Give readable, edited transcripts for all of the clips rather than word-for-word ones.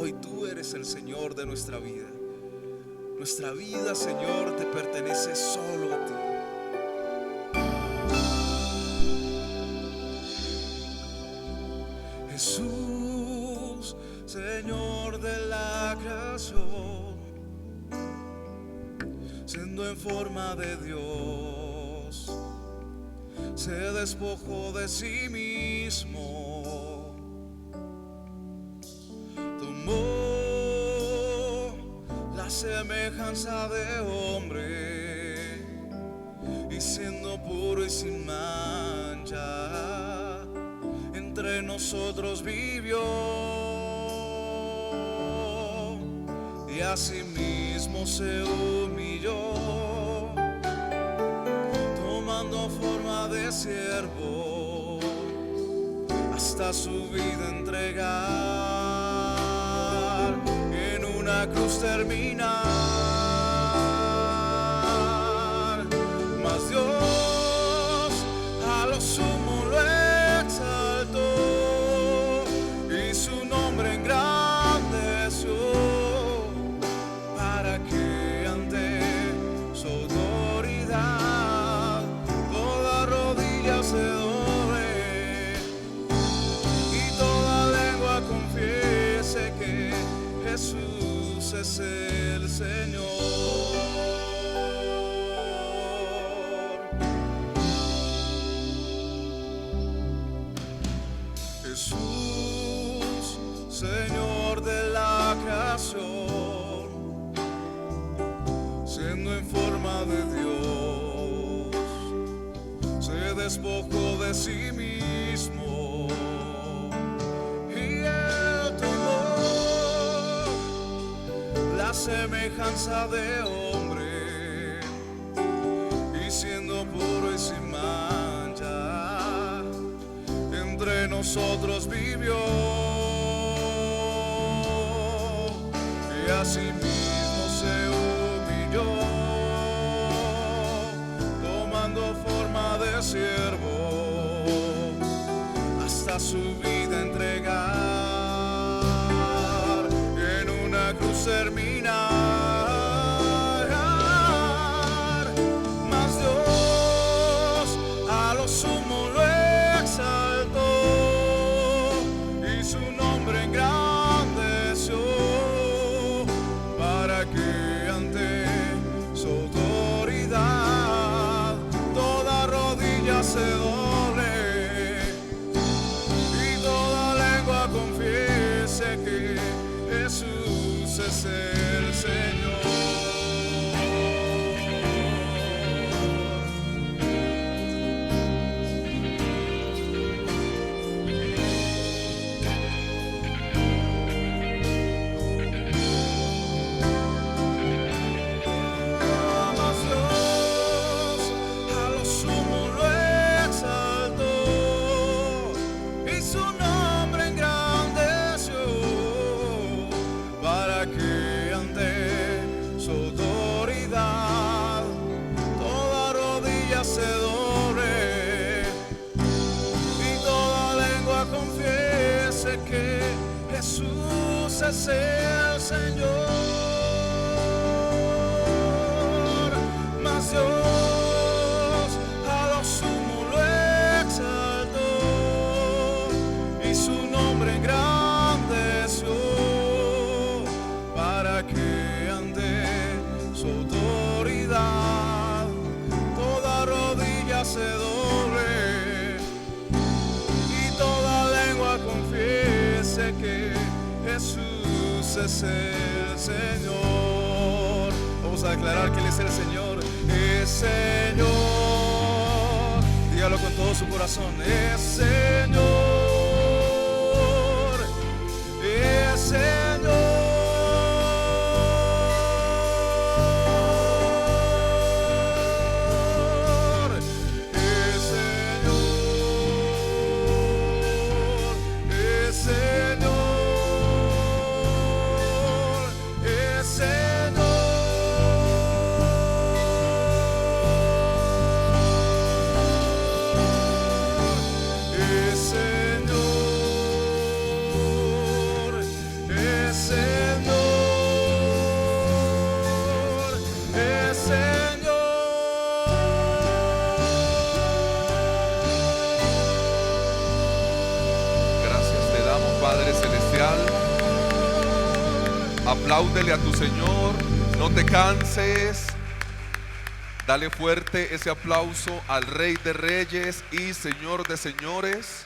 Hoy tú eres el Señor de nuestra vida. Nuestra vida, Señor, te pertenece solo a ti. Jesús, Señor de la creación, siendo en forma de Dios, se despojó de sí mismo, tomó la semejanza de hombre y siendo puro y sin mancha, entre nosotros vivió, y asimismo se humilló, tomando forma de siervo, hasta su vida entregar, en una cruz terminar. Mas Dios a lo sumo lo exaltó y su nombre engrandeció, para que ante su autoridad toda rodilla se doble y toda lengua confiese que Jesús es el Señor. Jesús, Señor de la creación, siendo en forma de Dios, se despojó de sí mismo, y Él tomó la semejanza de hombre, y siendo puro y sin mancha, entre nosotros vivió, y asimismo se humilló, tomando forma de siervo, hasta su vida entregar, en una cruz terminar. Mas Dios a lo sumo lo exaltó y su nombre engrandeció, para que ante su autoridad toda rodilla se doble y toda lengua confiese que Jesús es el Señor. Que ante su autoridad toda rodilla se doble y toda lengua confiese que Jesús es el Señor. Mas Dios a lo sumo lo exaltó y su nombre engrandeció, para que ante su autoridad toda rodilla se doble y toda lengua confiese que Jesús es el Señor. Vamos a declarar que Él es el Señor. Es Señor. Dígalo con todo su corazón. Es Señor. Es Señor. Señor. Apláudele a tu Señor, no te canses. Dale fuerte ese aplauso al Rey de Reyes y Señor de Señores.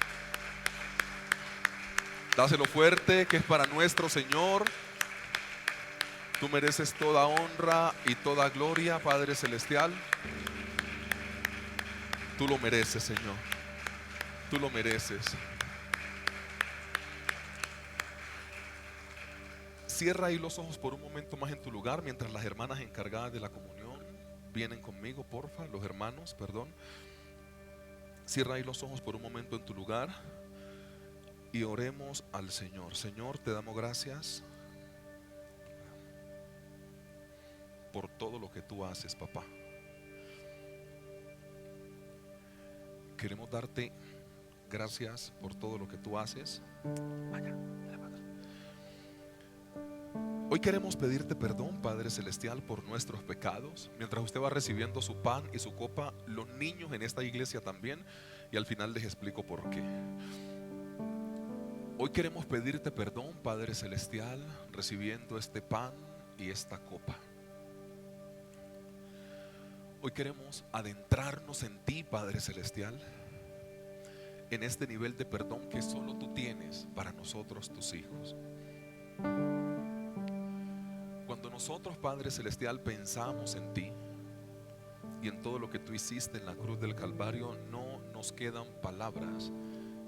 Dáselo fuerte, que es para nuestro Señor. Tú mereces toda honra y toda gloria, Padre Celestial. Tú lo mereces, Señor. Tú lo mereces. Cierra ahí los ojos por un momento más en tu lugar mientras las hermanas encargadas de la comunión vienen conmigo, porfa. Los hermanos, perdón. Cierra ahí los ojos por un momento en tu lugar y oremos al Señor. Señor, te damos gracias por todo lo que tú haces, papá. Queremos darte gracias por todo lo que tú haces. Hoy queremos pedirte perdón, Padre Celestial, por nuestros pecados. Mientras usted va recibiendo su pan y su copa, los niños en esta iglesia también, y al final les explico por qué. Hoy queremos pedirte perdón, Padre Celestial, recibiendo este pan y esta copa. Hoy queremos adentrarnos en ti, Padre Celestial, en este nivel de perdón que solo tú tienes para nosotros, tus hijos. Cuando nosotros, Padre Celestial, pensamos en ti y en todo lo que tú hiciste en la cruz del Calvario, no nos quedan palabras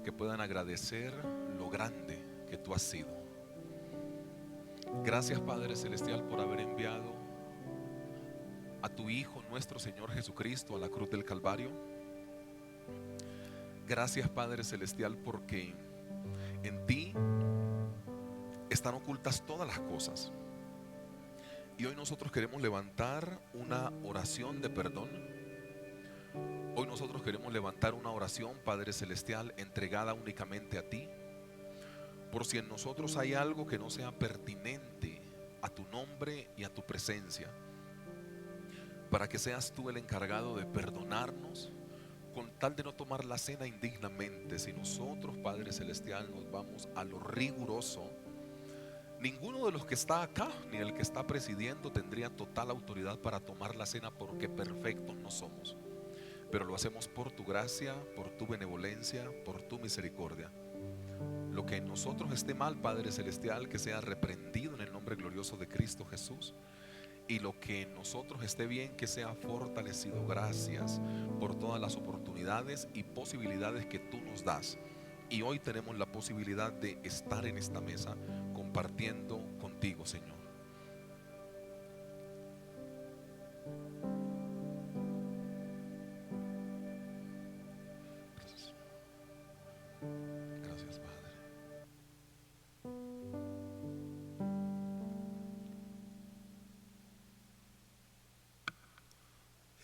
que puedan agradecer lo grande que tú has sido. Gracias, Padre Celestial, por haber enviado a tu Hijo, nuestro Señor Jesucristo, a la cruz del Calvario. Gracias, Padre Celestial, porque en ti están ocultas todas las cosas. Y hoy nosotros queremos levantar una oración de perdón. Hoy nosotros queremos levantar una oración, Padre Celestial, entregada únicamente a ti. Por si en nosotros hay algo que no sea pertinente a tu nombre y a tu presencia, para que seas tú el encargado de perdonarnos, con tal de no tomar la cena indignamente. Si nosotros, Padre Celestial, nos vamos a lo riguroso, ninguno de los que está acá, ni el que está presidiendo, tendría total autoridad para tomar la cena, porque perfectos no somos. Pero lo hacemos por tu gracia, por tu benevolencia, por tu misericordia. Lo que en nosotros esté mal, Padre Celestial, que sea reprendido en el nombre glorioso de Cristo Jesús. Y lo que en nosotros esté bien, que sea fortalecido. Gracias por todas las oportunidades y posibilidades que tú nos das. Y hoy tenemos la posibilidad de estar en esta mesa compartiendo contigo, Señor. Gracias. Gracias, Padre.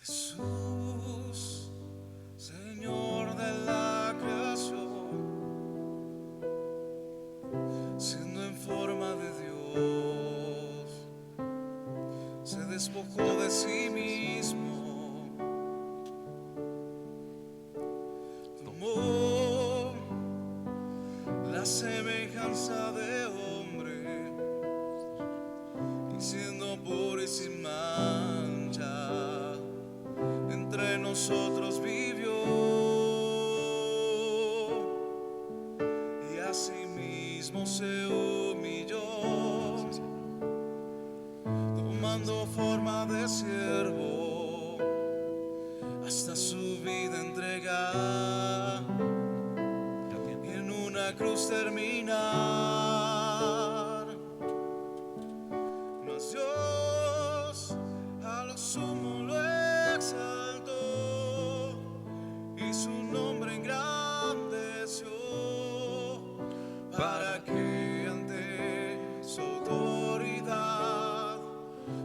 Jesús, Señor de la creación, siendo en forma de Dios, se despojó de sí mismo, tomó la semejanza de hombre, y siendo puro y sin mancha, entre nosotros vivió, y asimismo se humilló, tomando forma de siervo, hasta su vida entregar, y en una cruz terminar. Mas Dios a lo sumo lo exaltó, y su nombre engrandeció, para que ante su autoridad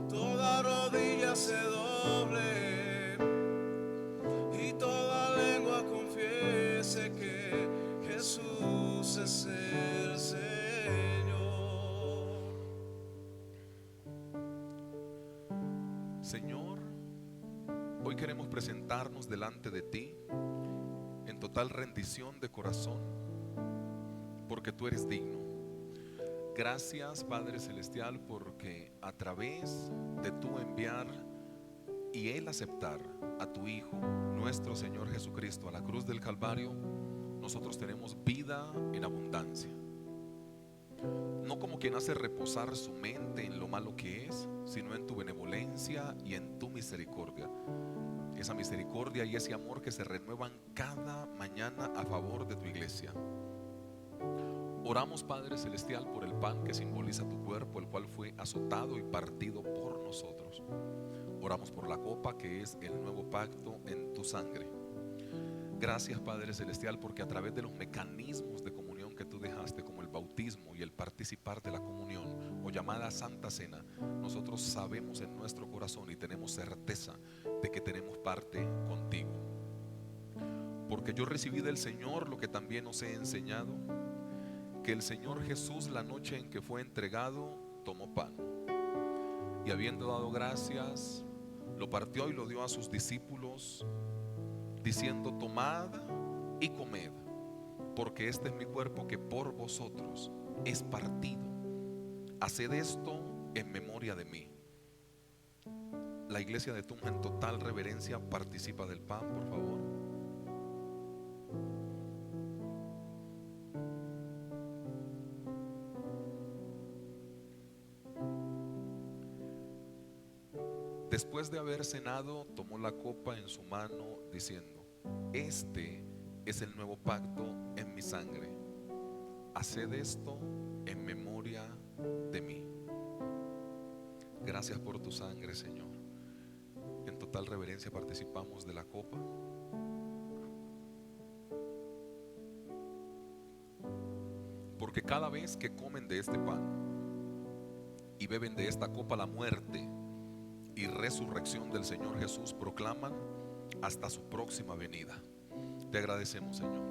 toda rodilla se doble y toda lengua confiese que Jesús es el Señor. Señor, hoy queremos presentarnos delante de ti en total rendición de corazón, porque tú eres digno. Gracias, Padre Celestial, porque a través de tu enviar y el aceptar a tu Hijo, nuestro Señor Jesucristo, a la cruz del Calvario, nosotros tenemos vida en abundancia. No como quien hace reposar su mente en lo malo que es, sino en tu benevolencia y en tu misericordia. Esa misericordia y ese amor que se renuevan cada mañana a favor de tu iglesia. Oramos, Padre Celestial, por el pan que simboliza tu cuerpo, el cual fue azotado y partido por nosotros. Oramos por la copa que es el nuevo pacto en tu sangre. Gracias, Padre Celestial, porque a través de los mecanismos de comunión que tú dejaste, como el bautismo y el participar de la comunión o llamada Santa Cena, nosotros sabemos en nuestro corazón y tenemos certeza de que tenemos parte contigo. Porque yo recibí del Señor lo que también os he enseñado, que el Señor Jesús, la noche en que fue entregado, tomó pan y, habiendo dado gracias, lo partió y lo dio a sus discípulos, diciendo: tomad y comed, porque este es mi cuerpo que por vosotros es partido. Haced esto en memoria de mí. La iglesia de Tunja, en total reverencia, participa del pan, por favor. Después de haber cenado, tomó la copa en su mano, diciendo: este es el nuevo pacto en mi sangre. Haced esto en memoria de mí. Gracias por tu sangre, Señor. En total reverencia participamos de la copa. Porque cada vez que comen de este pan y beben de esta copa, la muerte y resurrección del Señor Jesús proclaman hasta su próxima venida. Te agradecemos, Señor.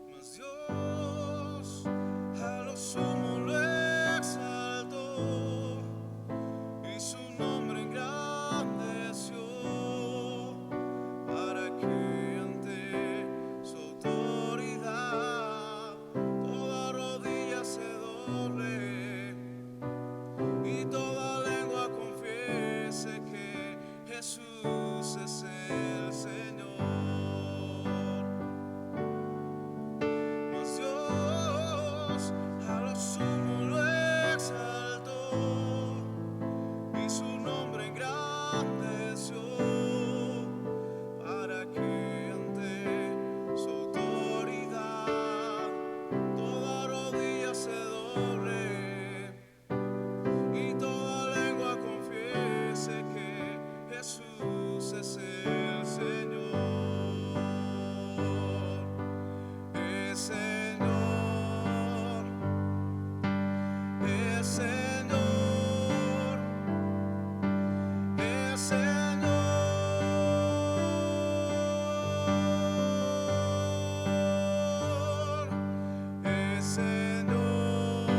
Mas Dios a lo sumo lo exaltó y su nombre engrandeció, para que ante su autoridad toda rodilla se doble y toda lengua confiese que Jesús es el Señor. Mas Dios a lo sumo lo exaltó y su nombre engrandeció, para que ante su autoridad toda rodilla se doble y toda lengua confiese que Jesús es el Señor. Es Señor, es Señor, es Señor, es Señor,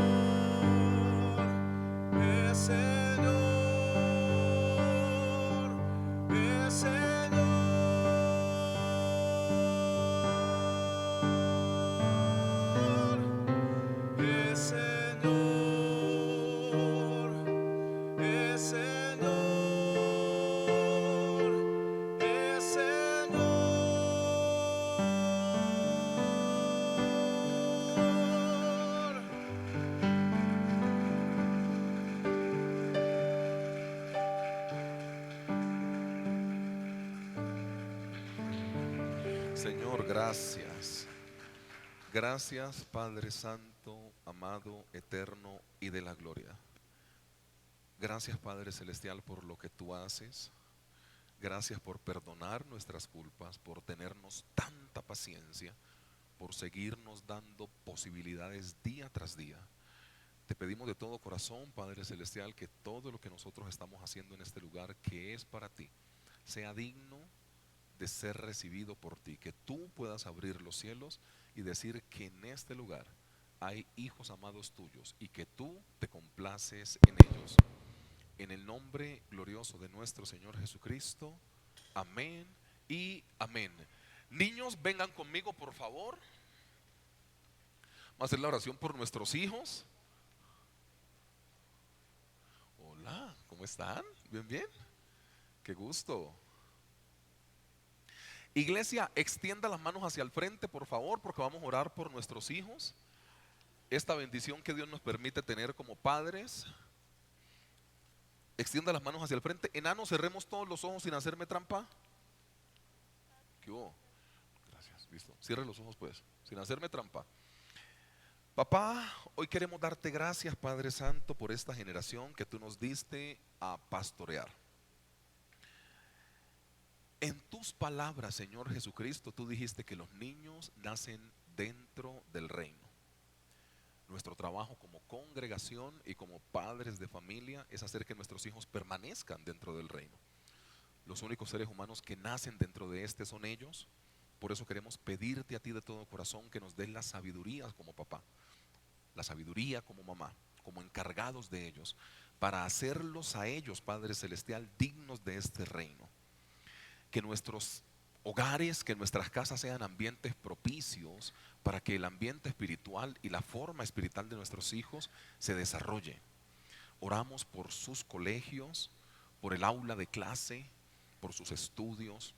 es Señor, es Señor. Es Señor, es Señor, es Señor. Señor, gracias. Gracias, Padre Santo, amado, eterno y de la gloria. Gracias, Padre Celestial, por lo que tú haces. Gracias por perdonar nuestras culpas, por tenernos tanta paciencia, por seguirnos dando posibilidades día tras día. Te pedimos de todo corazón, Padre Celestial, que todo lo que nosotros estamos haciendo en este lugar, que es para ti, sea digno de ser recibido por ti, que tú puedas abrir los cielos y decir que en este lugar hay hijos amados tuyos y que tú te complaces en ellos. En el nombre glorioso de nuestro Señor Jesucristo, amén y amén. Niños, vengan conmigo, por favor. Vamos a hacer la oración por nuestros hijos. Hola, ¿cómo están? ¿Bien, bien? Qué gusto. Iglesia, extienda las manos hacia el frente, por favor, porque vamos a orar por nuestros hijos. Esta bendición que Dios nos permite tener como padres. Extienda las manos hacia el frente. Enano, cerremos todos los ojos sin hacerme trampa. ¿Qué hubo? Gracias, listo. Cierre los ojos pues, sin hacerme trampa. Papá, hoy queremos darte gracias, Padre Santo, por esta generación que tú nos diste a pastorear. En tus palabras, Señor Jesucristo, tú dijiste que los niños nacen dentro del reino. Nuestro trabajo como congregación y como padres de familia es hacer que nuestros hijos permanezcan dentro del reino. Los únicos seres humanos que nacen dentro de este son ellos. Por eso queremos pedirte a ti de todo corazón que nos des la sabiduría como papá, la sabiduría como mamá, como encargados de ellos, para hacerlos a ellos, Padre Celestial, dignos de este reino. Que nuestros hogares, que nuestras casas sean ambientes propicios para que el ambiente espiritual y la forma espiritual de nuestros hijos se desarrolle. Oramos por sus colegios, por el aula de clase, por sus estudios.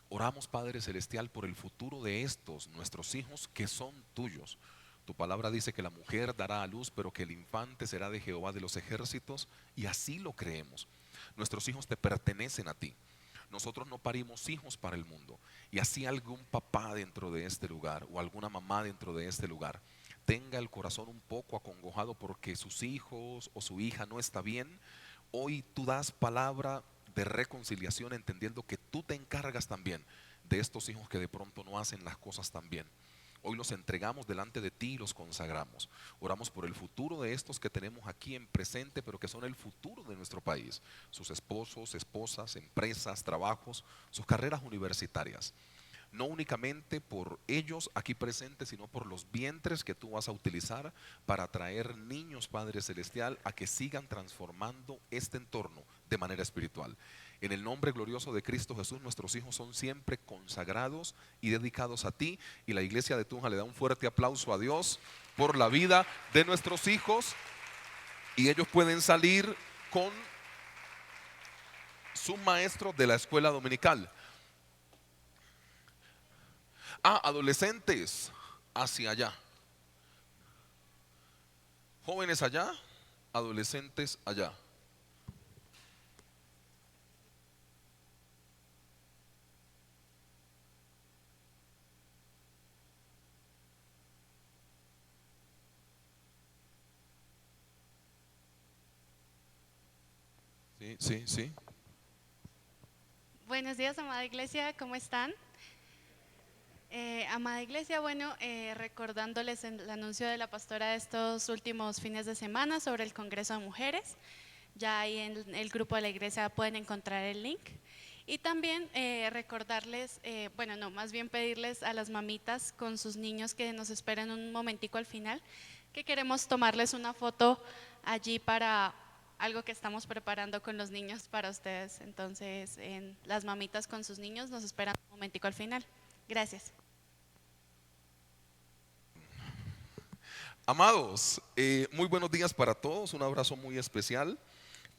Oramos, Padre Celestial, por el futuro de estos, nuestros hijos que son tuyos. Tu palabra dice que la mujer dará a luz, pero que el infante será de Jehová de los ejércitos, y así lo creemos. Nuestros hijos te pertenecen a ti. Nosotros no parimos hijos para el mundo. Y así algún papá dentro de este lugar o alguna mamá dentro de este lugar tenga el corazón un poco acongojado porque sus hijos o su hija no está bien, hoy tú das palabra de reconciliación, entendiendo que tú te encargas también de estos hijos que de pronto no hacen las cosas tan bien. Hoy los entregamos delante de ti y los consagramos. Oramos por el futuro de estos que tenemos aquí en presente, pero que son el futuro de nuestro país. Sus esposos, esposas, empresas, trabajos, sus carreras universitarias. No únicamente por ellos aquí presentes, sino por los vientres que tú vas a utilizar para traer niños, Padre Celestial, a que sigan transformando este entorno de manera espiritual. En el nombre glorioso de Cristo Jesús, nuestros hijos son siempre consagrados y dedicados a ti. Y la iglesia de Tunja le da un fuerte aplauso a Dios por la vida de nuestros hijos. Y ellos pueden salir con su maestro de la escuela dominical. Adolescentes, hacia allá. Jóvenes allá, adolescentes allá. Sí, sí, sí. Buenos días, amada iglesia, ¿cómo están? Amada iglesia, bueno, recordándoles el anuncio de la pastora de estos últimos fines de semana sobre el Congreso de Mujeres. Ya ahí en el grupo de la iglesia pueden encontrar el link. Y también recordarles, bueno, no, más bien pedirles a las mamitas con sus niños que nos esperen un momentico al final, que queremos tomarles una foto allí para algo que estamos preparando con los niños para ustedes. Entonces, las mamitas con sus niños nos esperan un momentico al final. Gracias. Amados, muy buenos días para todos, un abrazo muy especial.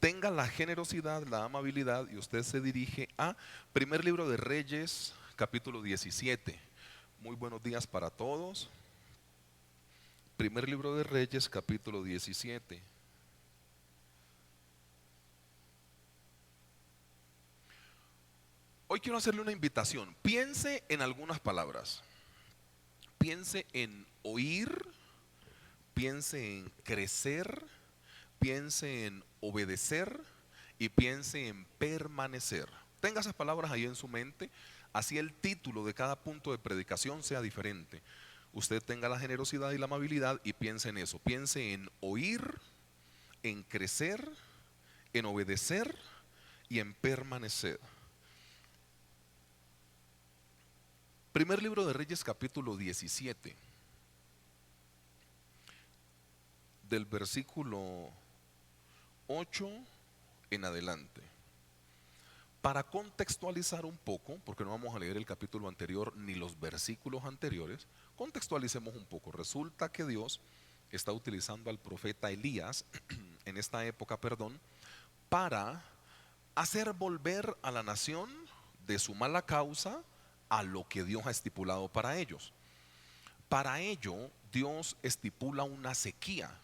Tenga la generosidad, la amabilidad y usted se dirige a Primer Libro de Reyes, capítulo 17. Muy buenos días para todos. Primer Libro de Reyes, capítulo 17. Hoy quiero hacerle una invitación. Piense en algunas palabras. Piense en oír, piense en crecer, piense en obedecer y piense en permanecer. Tenga esas palabras ahí en su mente, así el título de cada punto de predicación sea diferente. Usted tenga la generosidad y la amabilidad y piense en eso. Piense en oír, en crecer, en obedecer y en permanecer. Primer Libro de Reyes, capítulo 17, del versículo 8 en adelante. Para contextualizar un poco, porque no vamos a leer el capítulo anterior ni los versículos anteriores, Contextualicemos un poco. Resulta que Dios está utilizando al profeta Elías en esta época, para hacer volver a la nación de su mala causa a lo que Dios ha estipulado para ellos. Para ello, Dios estipula una sequía.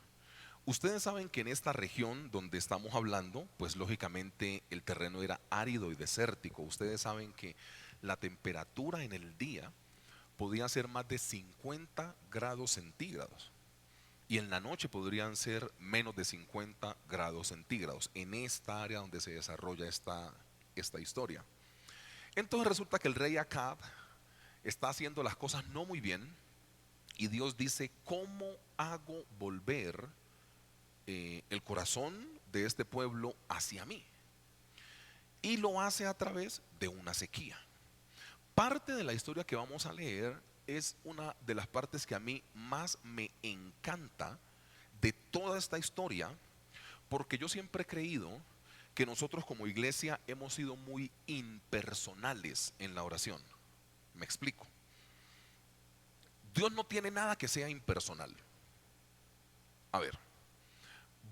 Ustedes saben que en esta región donde estamos hablando, pues lógicamente el terreno era árido y desértico. Ustedes saben que la temperatura en el día podía ser más de 50 grados centígrados y en la noche podrían ser menos de 50 grados centígrados en esta área donde se desarrolla esta historia. Entonces resulta que el rey Acab está haciendo las cosas no muy bien y Dios dice: ¿cómo hago volver el corazón de este pueblo hacia mí? Y lo hace a través de una sequía. Parte de la historia que vamos a leer es una de las partes que a mí más me encanta de toda esta historia, porque yo siempre he creído que nosotros como iglesia hemos sido muy impersonales en la oración. Me explico. Dios no tiene nada que sea impersonal. A ver,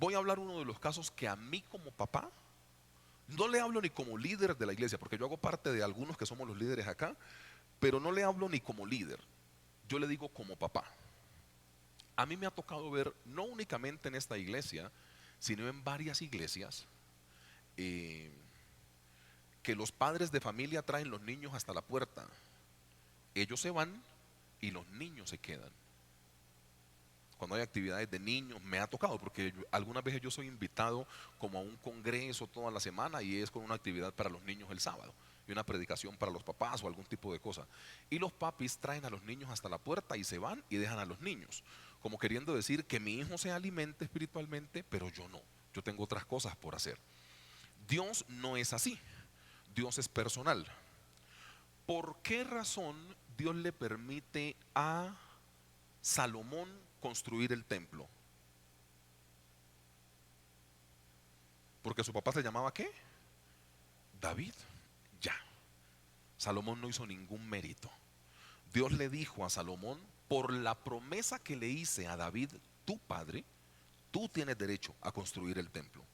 voy a hablar uno de los casos que a mí como papá, no le hablo ni como líder de la iglesia, porque yo hago parte de algunos que somos los líderes acá, pero no le hablo ni como líder, yo le digo como papá. A mí me ha tocado ver, no únicamente en esta iglesia, sino en varias iglesias, que los padres de familia traen los niños hasta la puerta. Ellos se van y los niños se quedan. Cuando hay actividades de niños, me ha tocado, porque algunas veces yo soy invitado como a un congreso toda la semana y es con una actividad para los niños el sábado y una predicación para los papás o algún tipo de cosa. Y los papis traen a los niños hasta la puerta y se van y dejan a los niños, como queriendo decir que mi hijo se alimente espiritualmente, pero yo no, yo tengo otras cosas por hacer. Dios no es así, Dios es personal. ¿Por qué razón Dios le permite a Salomón construir el templo? Porque su papá se llamaba ¿qué? David. Ya. Salomón no hizo ningún mérito. Dios le dijo a Salomón: por la promesa que le hice a David, tu padre, tú tienes derecho a construir el templo.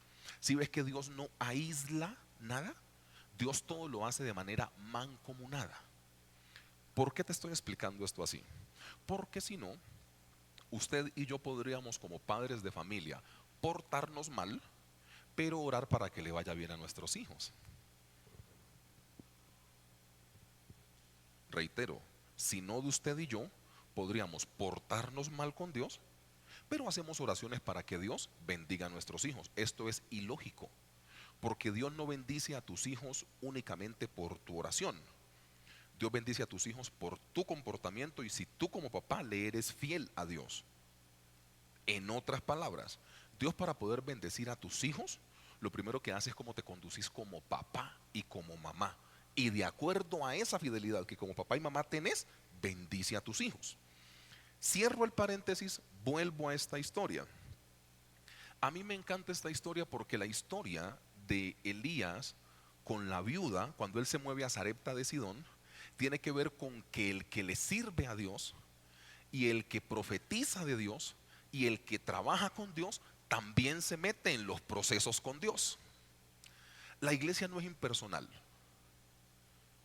Si ves que Dios no aísla nada, Dios todo lo hace de manera mancomunada. ¿Por qué te estoy explicando esto así? Porque si no, usted y yo podríamos, como padres de familia, portarnos mal, pero orar para que le vaya bien a nuestros hijos. Reitero, si no, de usted y yo podríamos portarnos mal con Dios, pero hacemos oraciones para que Dios bendiga a nuestros hijos. Esto es ilógico, porque Dios no bendice a tus hijos únicamente por tu oración. Dios bendice a tus hijos por tu comportamiento y si tú como papá le eres fiel a Dios. En otras palabras, Dios, para poder bendecir a tus hijos, lo primero que hace es cómo te conducís como papá y como mamá. Y de acuerdo a esa fidelidad que como papá y mamá tenés, bendice a tus hijos. Cierro el paréntesis, vuelvo a esta historia. A mí me encanta esta historia porque la historia de Elías con la viuda, cuando él se mueve a Sarepta de Sidón, tiene que ver con que el que le sirve a Dios y el que profetiza de Dios y el que trabaja con Dios también se mete en los procesos con Dios. La iglesia no es impersonal.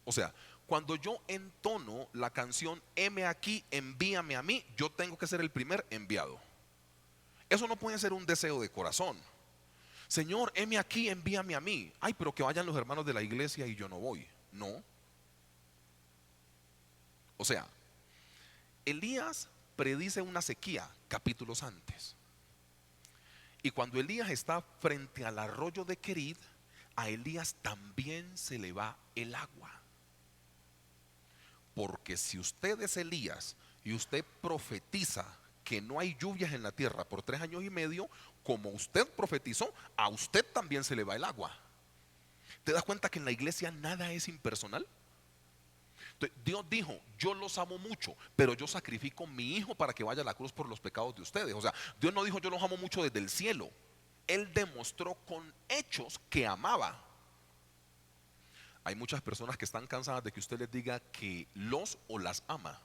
O sea, cuando yo entono la canción heme aquí, envíame a mí, yo tengo que ser el primer enviado. Eso no puede ser un deseo de corazón. Señor, heme aquí, envíame a mí. Ay, pero que vayan los hermanos de la iglesia y yo no voy. No. O sea, Elías predice una sequía capítulos antes. Y cuando Elías está frente al arroyo de Querid, a Elías también se le va el agua. Porque si usted es Elías y usted profetiza que no hay lluvias en la tierra por 3 años y medio, como usted profetizó, a usted también se le va el agua. ¿Te das cuenta que en la iglesia nada es impersonal? Entonces, Dios dijo: yo los amo mucho, pero yo sacrifico mi hijo para que vaya a la cruz por los pecados de ustedes. O sea, Dios no dijo: yo los amo mucho desde el cielo. Él demostró con hechos que amaba. Hay muchas personas que están cansadas de que usted les diga que los o las ama.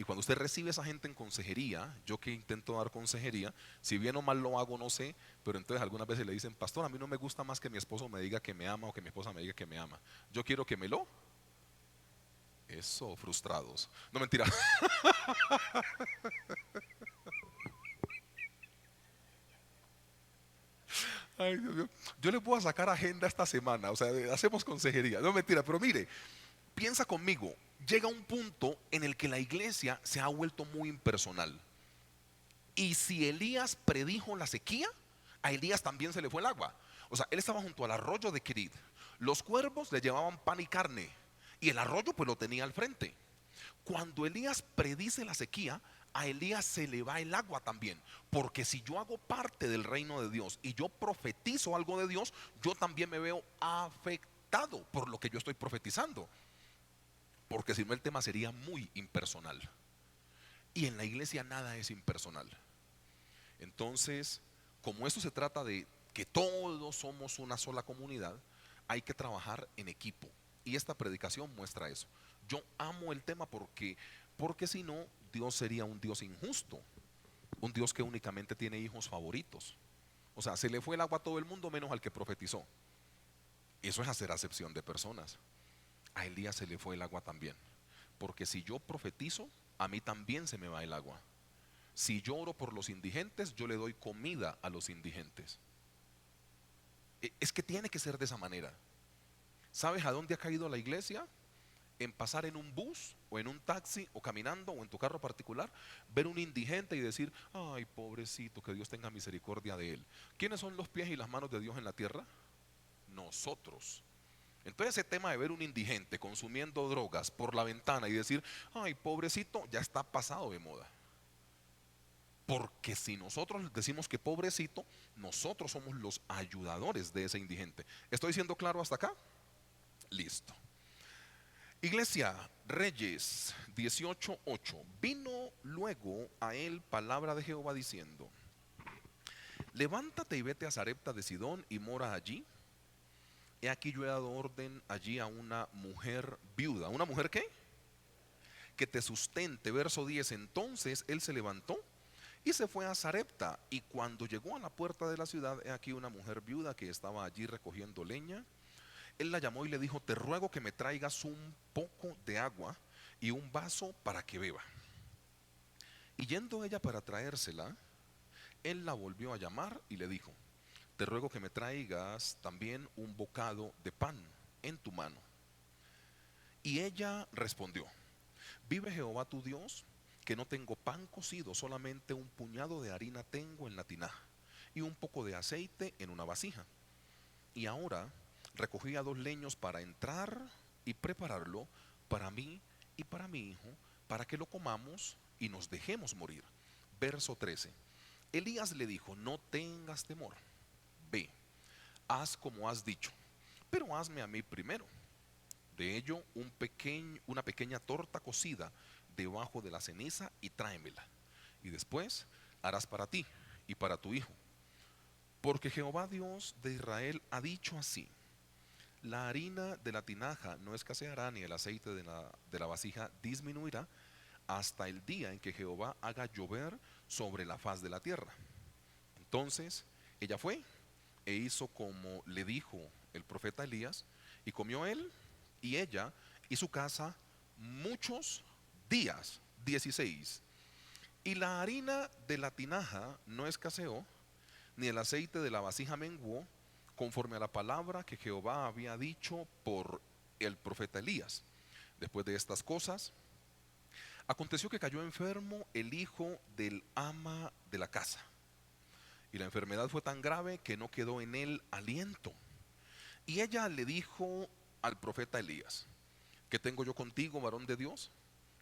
Y cuando usted recibe a esa gente en consejería, yo que intento dar consejería, si bien o mal lo hago, no sé, pero entonces algunas veces le dicen, pastor, a mí no me gusta más que mi esposo me diga que me ama o que mi esposa me diga que me ama. Yo quiero que me lo... Eso, frustrados. No, mentira. Ay, Dios mío. Yo les voy a sacar agenda esta semana, o sea, hacemos consejería. No, mentira, pero mire, piensa conmigo, llega un punto en el que la iglesia se ha vuelto muy impersonal. Y si Elías predijo la sequía, a Elías también se le fue el agua. O sea, él estaba junto al arroyo de Kerit. Los cuervos le llevaban pan y carne y el arroyo pues lo tenía al frente. Cuando Elías predice la sequía, a Elías se le va el agua también. Porque si yo hago parte del reino de Dios y yo profetizo algo de Dios, yo también me veo afectado por lo que yo estoy profetizando. Porque si no, el tema sería muy impersonal. Y en la iglesia nada es impersonal. Entonces, como esto se trata de que todos somos una sola comunidad, hay que trabajar en equipo. Y esta predicación muestra eso. Yo amo el tema porque si no, Dios sería un Dios injusto. Un Dios que únicamente tiene hijos favoritos. O sea, se le fue el agua a todo el mundo menos al que profetizó. Eso es hacer acepción de personas. A Elías se le fue el agua también. Porque si yo profetizo, a mí también se me va el agua. Si yo oro por los indigentes, yo le doy comida a los indigentes. Es que tiene que ser de esa manera. ¿Sabes a dónde ha caído la iglesia? En pasar en un bus o en un taxi o caminando o en tu carro particular, ver un indigente y decir, ay, pobrecito, que Dios tenga misericordia de él. ¿Quiénes son los pies y las manos de Dios en la tierra? Nosotros. Entonces ese tema de ver un indigente consumiendo drogas por la ventana y decir, ay, pobrecito, ya está pasado de moda. Porque si nosotros decimos que pobrecito, nosotros somos los ayudadores de ese indigente. ¿Estoy siendo claro hasta acá? Listo. Iglesia, Reyes 18:8. Vino luego a él palabra de Jehová diciendo, levántate y vete a Sarepta de Sidón y mora allí. He aquí yo he dado orden allí a una mujer viuda. ¿Una mujer qué? Que te sustente. Verso 10. Entonces él se levantó y se fue a Sarepta. Y cuando llegó a la puerta de la ciudad, he aquí una mujer viuda que estaba allí recogiendo leña. Él la llamó y le dijo, te ruego que me traigas un poco de agua y un vaso para que beba. Y yendo ella para traérsela, él la volvió a llamar y le dijo, te ruego que me traigas también un bocado de pan en tu mano. Y ella respondió, vive Jehová tu Dios, que no tengo pan cocido, solamente un puñado de harina tengo en la tinaja y un poco de aceite en una vasija. Y ahora recogía 2 leños para entrar y prepararlo para mí y para mi hijo, para que lo comamos y nos dejemos morir. Verso 13. Elías le dijo, no tengas temor, ve, haz como has dicho, pero hazme a mí primero. De ello una pequeña torta cocida debajo de la ceniza y tráemela. Y después harás para ti y para tu hijo. Porque Jehová Dios de Israel ha dicho así, la harina de la tinaja no escaseará ni el aceite de la vasija disminuirá hasta el día en que Jehová haga llover sobre la faz de la tierra. Entonces ella fue e hizo como le dijo el profeta Elías, y comió él y ella y su casa muchos días. 16. Y la harina de la tinaja no escaseó, ni el aceite de la vasija menguó, conforme a la palabra que Jehová había dicho por el profeta Elías. Después de estas cosas, aconteció que cayó enfermo el hijo del ama de la casa, y la enfermedad fue tan grave que no quedó en él aliento. Y ella le dijo al profeta Elías, ¿qué tengo yo contigo, varón de Dios?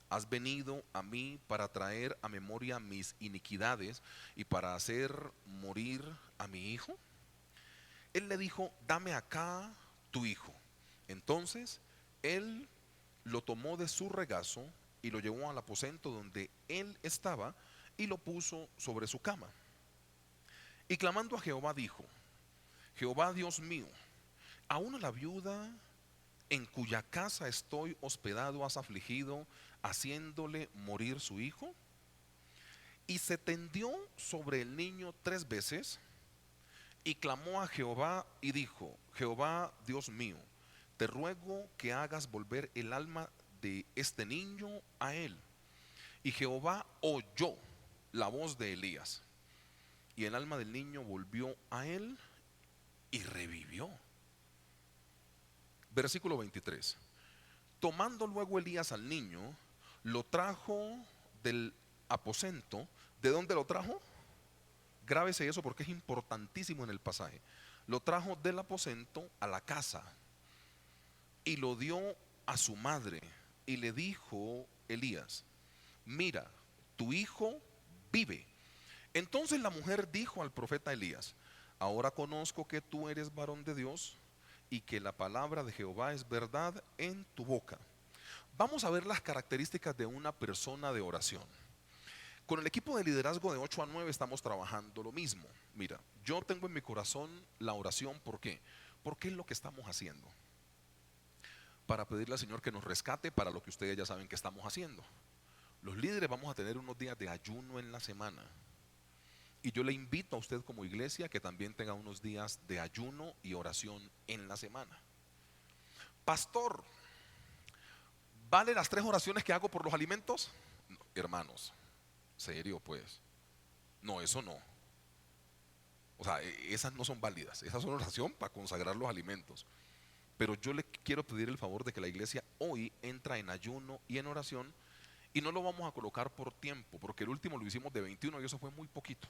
¿Has venido a mí para traer a memoria mis iniquidades y para hacer morir a mi hijo? Él le dijo, dame acá tu hijo. Entonces él lo tomó de su regazo y lo llevó al aposento donde él estaba y lo puso sobre su cama. Y clamando a Jehová dijo, Jehová Dios mío, aún a la viuda en cuya casa estoy hospedado has afligido, haciéndole morir su hijo? Y se tendió sobre el niño 3 veces y clamó a Jehová y dijo: Jehová Dios mío, te ruego que hagas volver el alma de este niño a él. Y Jehová oyó la voz de Elías, y el alma del niño volvió a él y revivió. Versículo 23. Tomando luego Elías al niño, lo trajo del aposento. ¿De dónde lo trajo? Grábese eso porque es importantísimo en el pasaje. Lo trajo del aposento a la casa y lo dio a su madre. Y le dijo Elías: mira, tu hijo vive. Entonces la mujer dijo al profeta Elías: ahora conozco que tú eres varón de Dios y que la palabra de Jehová es verdad en tu boca. Vamos a ver las características de una persona de oración. Con el equipo de liderazgo de 8 a 9 estamos trabajando lo mismo. Mira, yo tengo en mi corazón la oración. ¿Por qué? Porque es lo que estamos haciendo. Para pedirle al Señor que nos rescate para lo que ustedes ya saben que estamos haciendo. Los líderes vamos a tener unos días de ayuno en la semana. Y yo le invito a usted como iglesia que también tenga unos días de ayuno y oración en la semana. Pastor, ¿vale las 3 oraciones que hago por los alimentos? No, hermanos, serio pues. No, eso no. O sea, esas no son válidas. Esas son oración para consagrar los alimentos. Pero yo le quiero pedir el favor de que la iglesia hoy entra en ayuno y en oración. Y no lo vamos a colocar por tiempo, porque el último lo hicimos de 21 y eso fue muy poquito.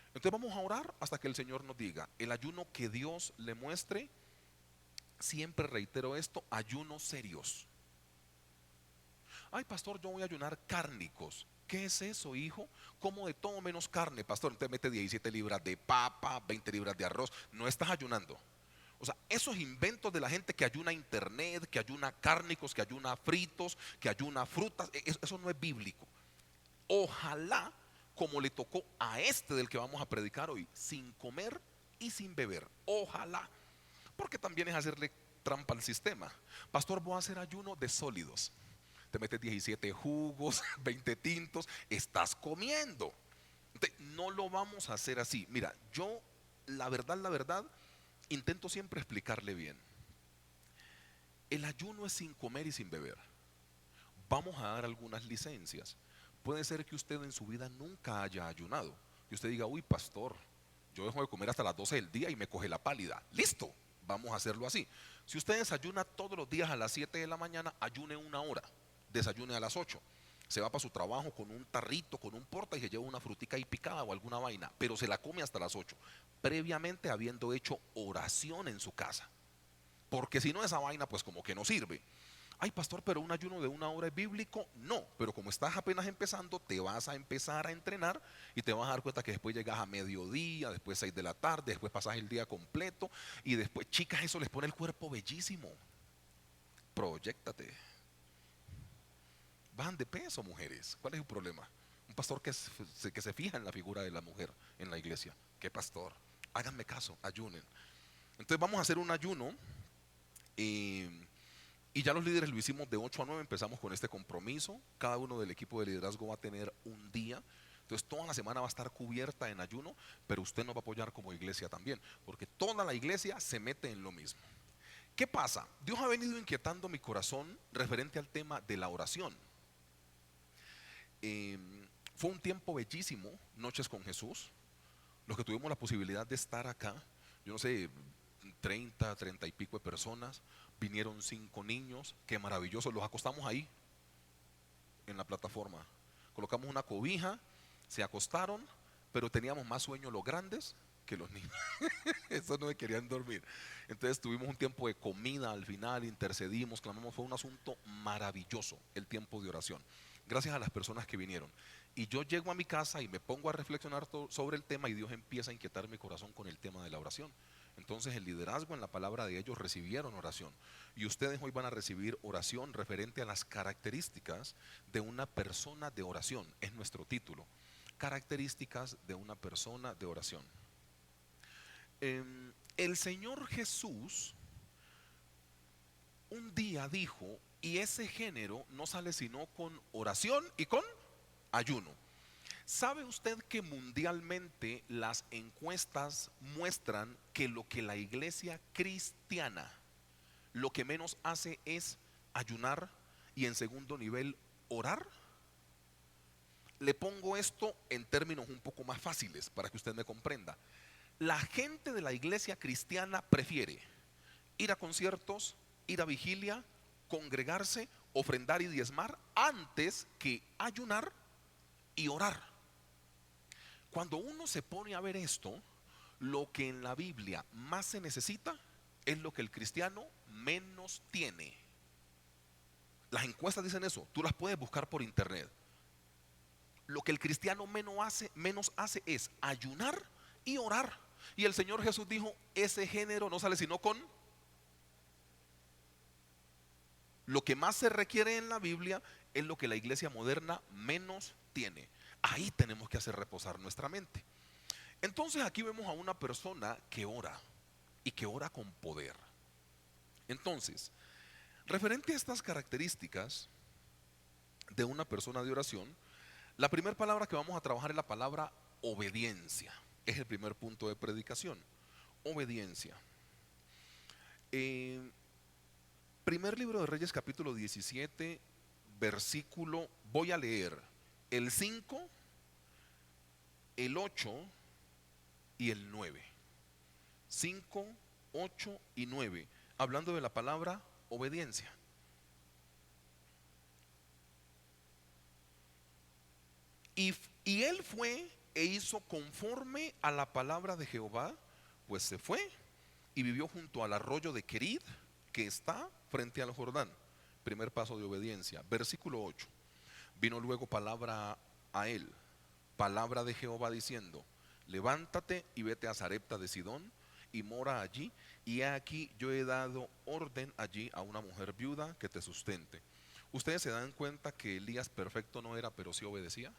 Entonces vamos a orar hasta que el Señor nos diga el ayuno que Dios le muestre. Siempre reitero esto: ayunos serios. Ay, pastor, yo voy a ayunar cárnicos. ¿Qué es eso, hijo? Como de todo menos carne, pastor. Entonces mete 17 libras de papa, 20 libras de arroz. No estás ayunando. O sea, esos inventos de la gente que ayuna internet, que ayuna cárnicos, que ayuna fritos, que ayuna frutas, eso no es bíblico. Ojalá, como le tocó a este del que vamos a predicar hoy, sin comer y sin beber. Ojalá. Porque también es hacerle trampa al sistema. Pastor, voy a hacer ayuno de sólidos. Te metes 17 jugos, 20 tintos, estás comiendo. Entonces, no lo vamos a hacer así. Mira, yo la verdad, intento siempre explicarle bien. El ayuno es sin comer y sin beber. Vamos a dar algunas licencias. Puede ser que usted en su vida nunca haya ayunado. Y usted diga: uy, pastor, yo dejo de comer hasta las 12 del día y me coge la pálida. Listo, vamos a hacerlo así. Si usted desayuna todos los días a las 7 de la mañana, ayune 1 hora. Desayune a las 8. Se va para su trabajo con un tarrito, con un porta y se lleva una frutica ahí picada o alguna vaina, pero se la come hasta las 8, previamente habiendo hecho oración en su casa. Porque si no, esa vaina pues como que no sirve. Ay, pastor, pero un ayuno de 1 hora es bíblico. No, pero como estás apenas empezando, te vas a empezar a entrenar y te vas a dar cuenta que después llegas a mediodía, después 6 de la tarde, después pasas el día completo y después, chicas, eso les pone el cuerpo bellísimo. Proyéctate. Bajan de peso, mujeres. ¿Cuál es el problema? Un pastor que se fija en la figura de la mujer en la iglesia. ¿Qué pastor? Háganme caso, ayunen. Entonces vamos a hacer un ayuno. Y ya los líderes lo hicimos de 8 a 9. Empezamos con este compromiso. Cada uno del equipo de liderazgo va a tener un día. Entonces toda la semana va a estar cubierta en ayuno. Pero usted nos va a apoyar como iglesia también, porque toda la iglesia se mete en lo mismo. ¿Qué pasa? Dios ha venido inquietando mi corazón referente al tema de la oración. Fue un tiempo bellísimo, Noches con Jesús. Los que tuvimos la posibilidad de estar acá, yo no sé, 30 y pico de personas. Vinieron 5 niños, qué maravilloso. Los acostamos ahí en la plataforma, colocamos una cobija, se acostaron, pero teníamos más sueño los grandes que los niños. Esos no me querían dormir. Entonces tuvimos un tiempo de comida al final, intercedimos, clamamos. Fue un asunto maravilloso el tiempo de oración, gracias a las personas que vinieron. Y yo llego a mi casa y me pongo a reflexionar sobre el tema, y Dios empieza a inquietar mi corazón con el tema de la oración. Entonces el liderazgo, en la palabra de ellos, recibieron oración. Y ustedes hoy van a recibir oración referente a las características de una persona de oración. Es nuestro título: características de una persona de oración. El Señor Jesús un día dijo, y ese género no sale sino con oración y con ayuno. ¿Sabe usted que mundialmente las encuestas muestran que lo que la iglesia cristiana lo que menos hace es ayunar y en segundo nivel orar? Le pongo esto en términos un poco más fáciles para que usted me comprenda. La gente de la iglesia cristiana prefiere ir a conciertos, ir a vigilia, congregarse, ofrendar y diezmar antes que ayunar y orar. Cuando uno se pone a ver esto, lo que en la Biblia más se necesita es lo que el cristiano menos tiene. Las encuestas dicen eso, tú las puedes buscar por internet. Lo que el cristiano menos hace es ayunar y orar. Y el Señor Jesús dijo, ese género no sale sino con lo que más se requiere en la Biblia, es lo que la iglesia moderna menos tiene. Ahí tenemos que hacer reposar nuestra mente. Entonces aquí vemos a una persona que ora y que ora con poder. Entonces, referente a estas características de una persona de oración, la primera palabra que vamos a trabajar es la palabra obediencia. Es el primer punto de predicación. Obediencia. Primer libro de Reyes, capítulo 17, versículo, voy a leer el 5, el 8 y el 9. 5, 8 y 9, hablando de la palabra obediencia. Y él fue e hizo conforme a la palabra de Jehová, pues se fue y vivió junto al arroyo de Querid, que está frente al Jordán. Primer paso de obediencia. Versículo 8. Vino luego palabra a él, palabra de Jehová diciendo, levántate y vete a Sarepta de Sidón y mora allí, y he aquí yo he dado orden allí a una mujer viuda que te sustente. ¿Ustedes se dan cuenta que Elías perfecto no era, pero sí obedecía?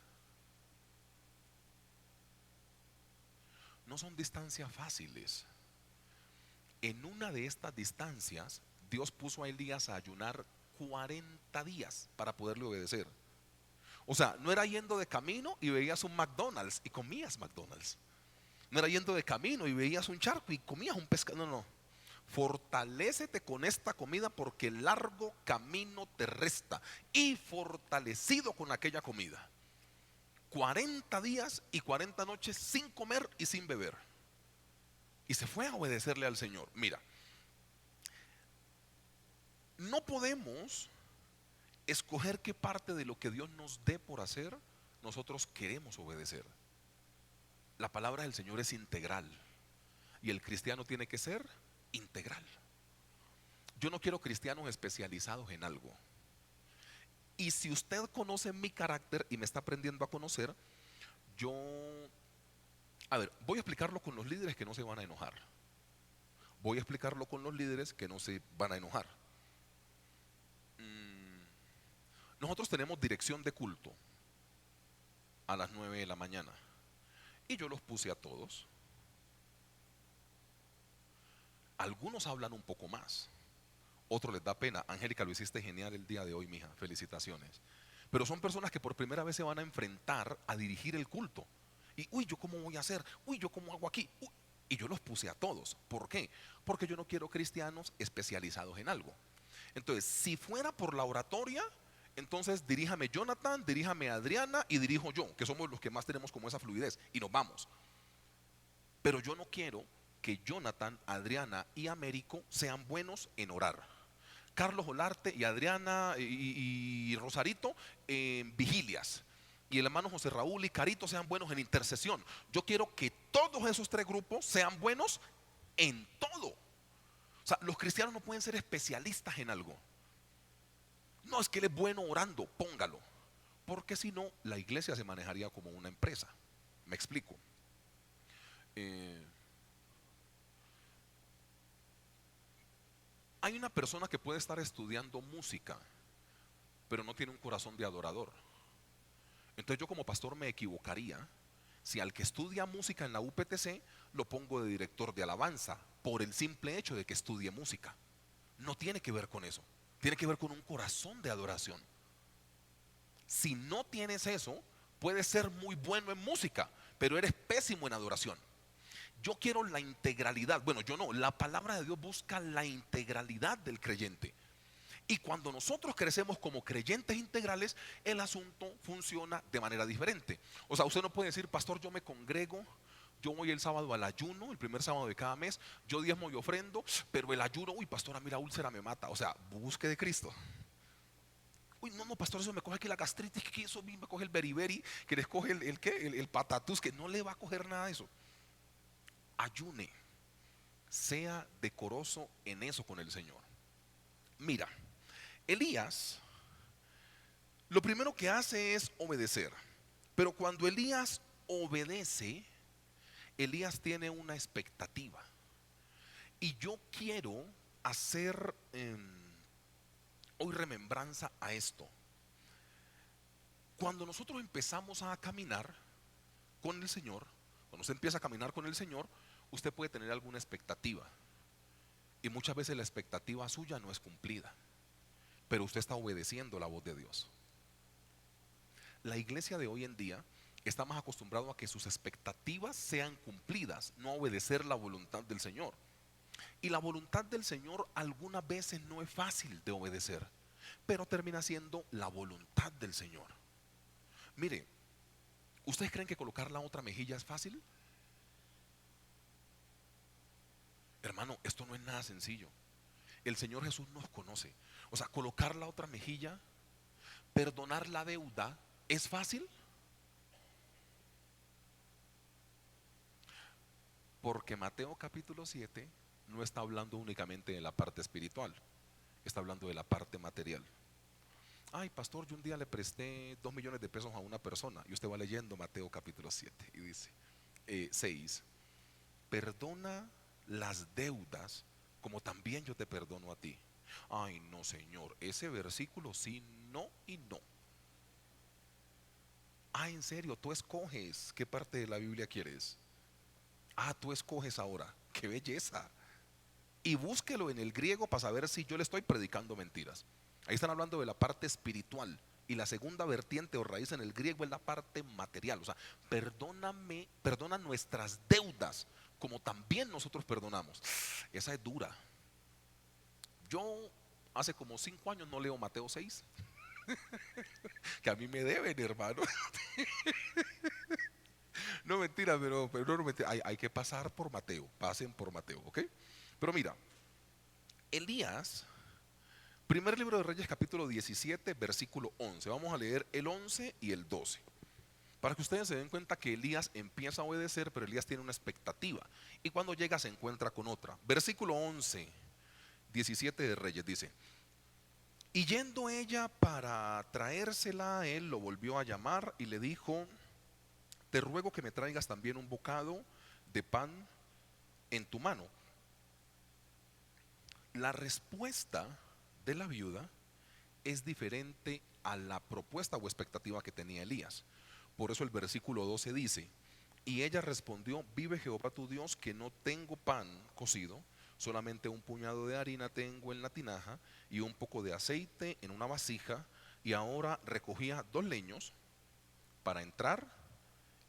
No son distancias fáciles. En una de estas distancias, Dios puso a Elías a ayunar 40 días para poderle obedecer. O sea, no era yendo de camino y veías un McDonald's y comías McDonald's. No era yendo de camino y veías un charco y comías un pescado. No, no. Fortalécete con esta comida porque el largo camino te resta. Y fortalecido con aquella comida. 40 días y 40 noches sin comer y sin beber. Y se fue a obedecerle al Señor. Mira, no podemos escoger qué parte de lo que Dios nos dé por hacer nosotros queremos obedecer. La palabra del Señor es integral y el cristiano tiene que ser integral. Yo no quiero cristianos especializados en algo. Y si usted conoce mi carácter y me está aprendiendo a conocer, voy a explicarlo con los líderes que no se van a enojar. Voy a explicarlo con los líderes que no se van a enojar. Nosotros tenemos dirección de culto a las 9 de la mañana y yo los puse a todos. Algunos hablan un poco más, otros les da pena. Angélica, lo hiciste genial el día de hoy, mija, felicitaciones. Pero son personas que por primera vez se van a enfrentar a dirigir el culto. Y uy, ¿yo cómo voy a hacer? Uy, ¿yo cómo hago aquí? Uy. Y yo los puse a todos. ¿Por qué? Porque yo no quiero cristianos especializados en algo. Entonces, si fuera por la oratoria, entonces diríjame Jonathan, diríjame Adriana y dirijo yo, que somos los que más tenemos como esa fluidez, y nos vamos. Pero yo no quiero que Jonathan, Adriana y Américo sean buenos en orar. Carlos Olarte y Adriana y Rosarito en vigilias. Y el hermano José Raúl y Carito sean buenos en intercesión. Yo quiero que todos esos tres grupos sean buenos en todo. O sea, los cristianos no pueden ser especialistas en algo. No, es que él es bueno orando, póngalo. Porque si no, la iglesia se manejaría como una empresa. Me explico. Hay una persona que puede estar estudiando música, pero no tiene un corazón de adorador. Entonces yo como pastor me equivocaría si al que estudia música en la UPTC lo pongo de director de alabanza por el simple hecho de que estudie música. No tiene que ver con eso. Tiene que ver con un corazón de adoración. Si no tienes eso, puedes ser muy bueno en música, pero eres pésimo en adoración. Yo quiero la integralidad. Bueno, yo no. La palabra de Dios busca la integralidad del creyente. Y cuando nosotros crecemos como creyentes integrales, el asunto funciona de manera diferente. O sea, usted no puede decir, pastor, yo me congrego, yo voy el sábado al ayuno, el primer sábado de cada mes, yo diezmo y ofrendo, pero el ayuno, uy, pastor, a mí la úlcera me mata. O sea, busque de Cristo. Uy, no, pastor, eso me coge aquí la gastritis, que eso a mí me coge el beriberi, que les coge el patatús, que no le va a coger nada de eso. Ayune, sea decoroso en eso con el Señor. Mira, Elías lo primero que hace es obedecer, pero cuando Elías obedece, Elías tiene una expectativa. Y yo quiero hacer hoy remembranza a esto. Cuando nosotros empezamos a caminar con el Señor, cuando usted empieza a caminar con el Señor, usted puede tener alguna expectativa. Y muchas veces la expectativa suya no es cumplida, pero usted está obedeciendo la voz de Dios. La iglesia de hoy en día está más acostumbrado a que sus expectativas sean cumplidas, no a obedecer la voluntad del Señor. Y la voluntad del Señor algunas veces no es fácil de obedecer, pero termina siendo la voluntad del Señor. Mire, ¿ustedes creen que colocar la otra mejilla es fácil? Hermano, esto no es nada sencillo. El Señor Jesús nos conoce. O sea, colocar la otra mejilla, perdonar la deuda, ¿es fácil? Porque Mateo capítulo 7 no está hablando únicamente de la parte espiritual, está hablando de la parte material. Ay, pastor, yo un día le presté 2 millones de pesos a una persona. Y usted va leyendo Mateo capítulo 7 y dice 6, perdona las deudas como también yo te perdono a ti. Ay, no, Señor, ese versículo sí, no y no. Ah, en serio, tú escoges qué parte de la Biblia quieres. Ah, tú escoges ahora, qué belleza. Y búsquelo en el griego para saber si yo le estoy predicando mentiras. Ahí están hablando de la parte espiritual. Y la segunda vertiente o raíz en el griego es la parte material. O sea, perdona nuestras deudas como también nosotros perdonamos. Esa es dura. Yo hace como 5 años no leo Mateo 6. Que a mí me deben, hermano. No mentira, pero no mentira. Hay que pasar por Mateo. Pasen por Mateo, ¿ok? Pero mira, Elías, primer libro de Reyes capítulo 17 versículo 11. Vamos a leer el 11 y el 12 para que ustedes se den cuenta que Elías empieza a obedecer, pero Elías tiene una expectativa y cuando llega se encuentra con otra. Versículo 11, 17 de Reyes dice: y yendo ella para traérsela, él lo volvió a llamar y le dijo: te ruego que me traigas también un bocado de pan en tu mano. La respuesta de la viuda es diferente a la propuesta o expectativa que tenía Elías. Por eso el versículo 12 dice: y ella respondió: vive Jehová tu Dios que no tengo pan cocido, solamente un puñado de harina tengo en la tinaja y un poco de aceite en una vasija, y ahora recogía 2 leños para entrar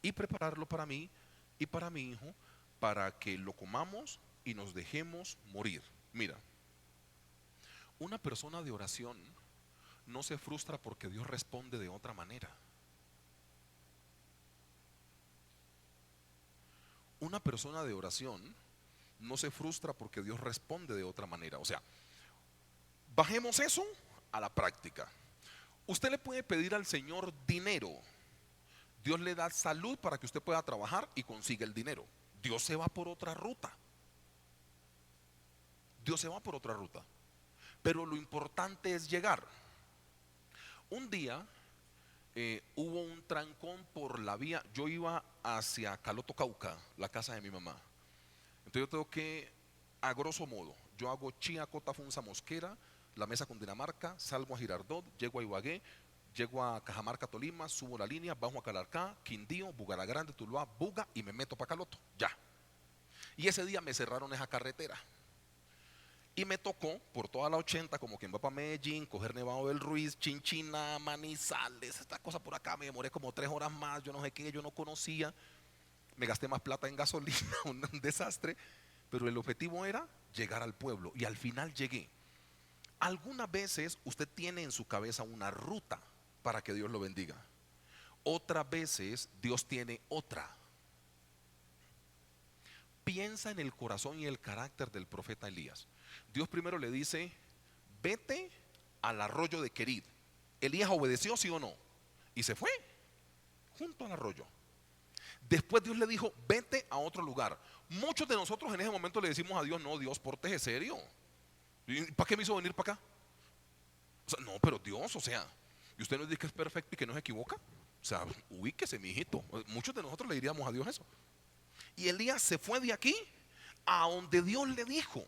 y prepararlo para mí y para mi hijo, para que lo comamos y nos dejemos morir. Mira, una persona de oración no se frustra porque Dios responde de otra manera. Una persona de oración no se frustra porque Dios responde de otra manera. O sea, bajemos eso a la práctica. Usted le puede pedir al Señor dinero. Dios le da salud para que usted pueda trabajar y consiga el dinero. Dios se va por otra ruta. Dios se va por otra ruta. Pero lo importante es llegar. Un día hubo un trancón por la vía. Yo iba hacia Caloto, Cauca, la casa de mi mamá. Entonces yo tengo que, a grosso modo, yo hago Chía, Cota, Funza, Mosquera, La Mesa, Cundinamarca, salgo a Girardot, llego a Ibagué, llego a Cajamarca, Tolima, subo la línea, bajo a Calarcá, Quindío, Bugaragrande, Tuluá, Buga y me meto para Caloto. Ya. Y ese día me cerraron esa carretera. Y me tocó por toda la 80, como quien va para Medellín, coger Nevado del Ruiz, Chinchina, Manizales, esta cosa por acá. Me demoré como 3 horas más, yo no sé qué, yo no conocía. Me gasté más plata en gasolina, un desastre. Pero el objetivo era llegar al pueblo y al final llegué. Algunas veces usted tiene en su cabeza una ruta para que Dios lo bendiga. Otras veces Dios tiene otra. Piensa en el corazón y el carácter del profeta Elías. Dios primero le dice: vete al arroyo de Querid. Elías obedeció, sí o no, y se fue junto al arroyo. Después Dios le dijo: vete a otro lugar. Muchos de nosotros en ese momento le decimos a Dios: no, Dios, pórtese serio. ¿Para qué me hizo venir para acá? O sea, no, pero Dios, o sea, y usted nos dice que es perfecto y que no se equivoca. O sea, ubíquese, mi hijito. Muchos de nosotros le diríamos a Dios eso. Y Elías se fue de aquí a donde Dios le dijo.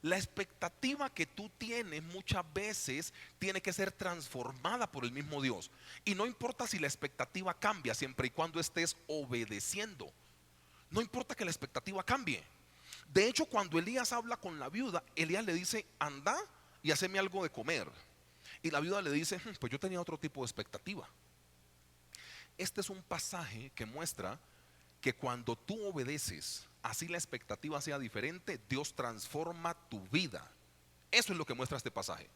La expectativa que tú tienes muchas veces tiene que ser transformada por el mismo Dios. Y no importa si la expectativa cambia, siempre y cuando estés obedeciendo. No importa que la expectativa cambie. De hecho, cuando Elías habla con la viuda, Elías le dice: anda y haceme algo de comer. Y la viuda le dice: pues yo tenía otro tipo de expectativa. Este es un pasaje que muestra que cuando tú obedeces, así la expectativa sea diferente, Dios transforma tu vida. Eso es lo que muestra este pasaje.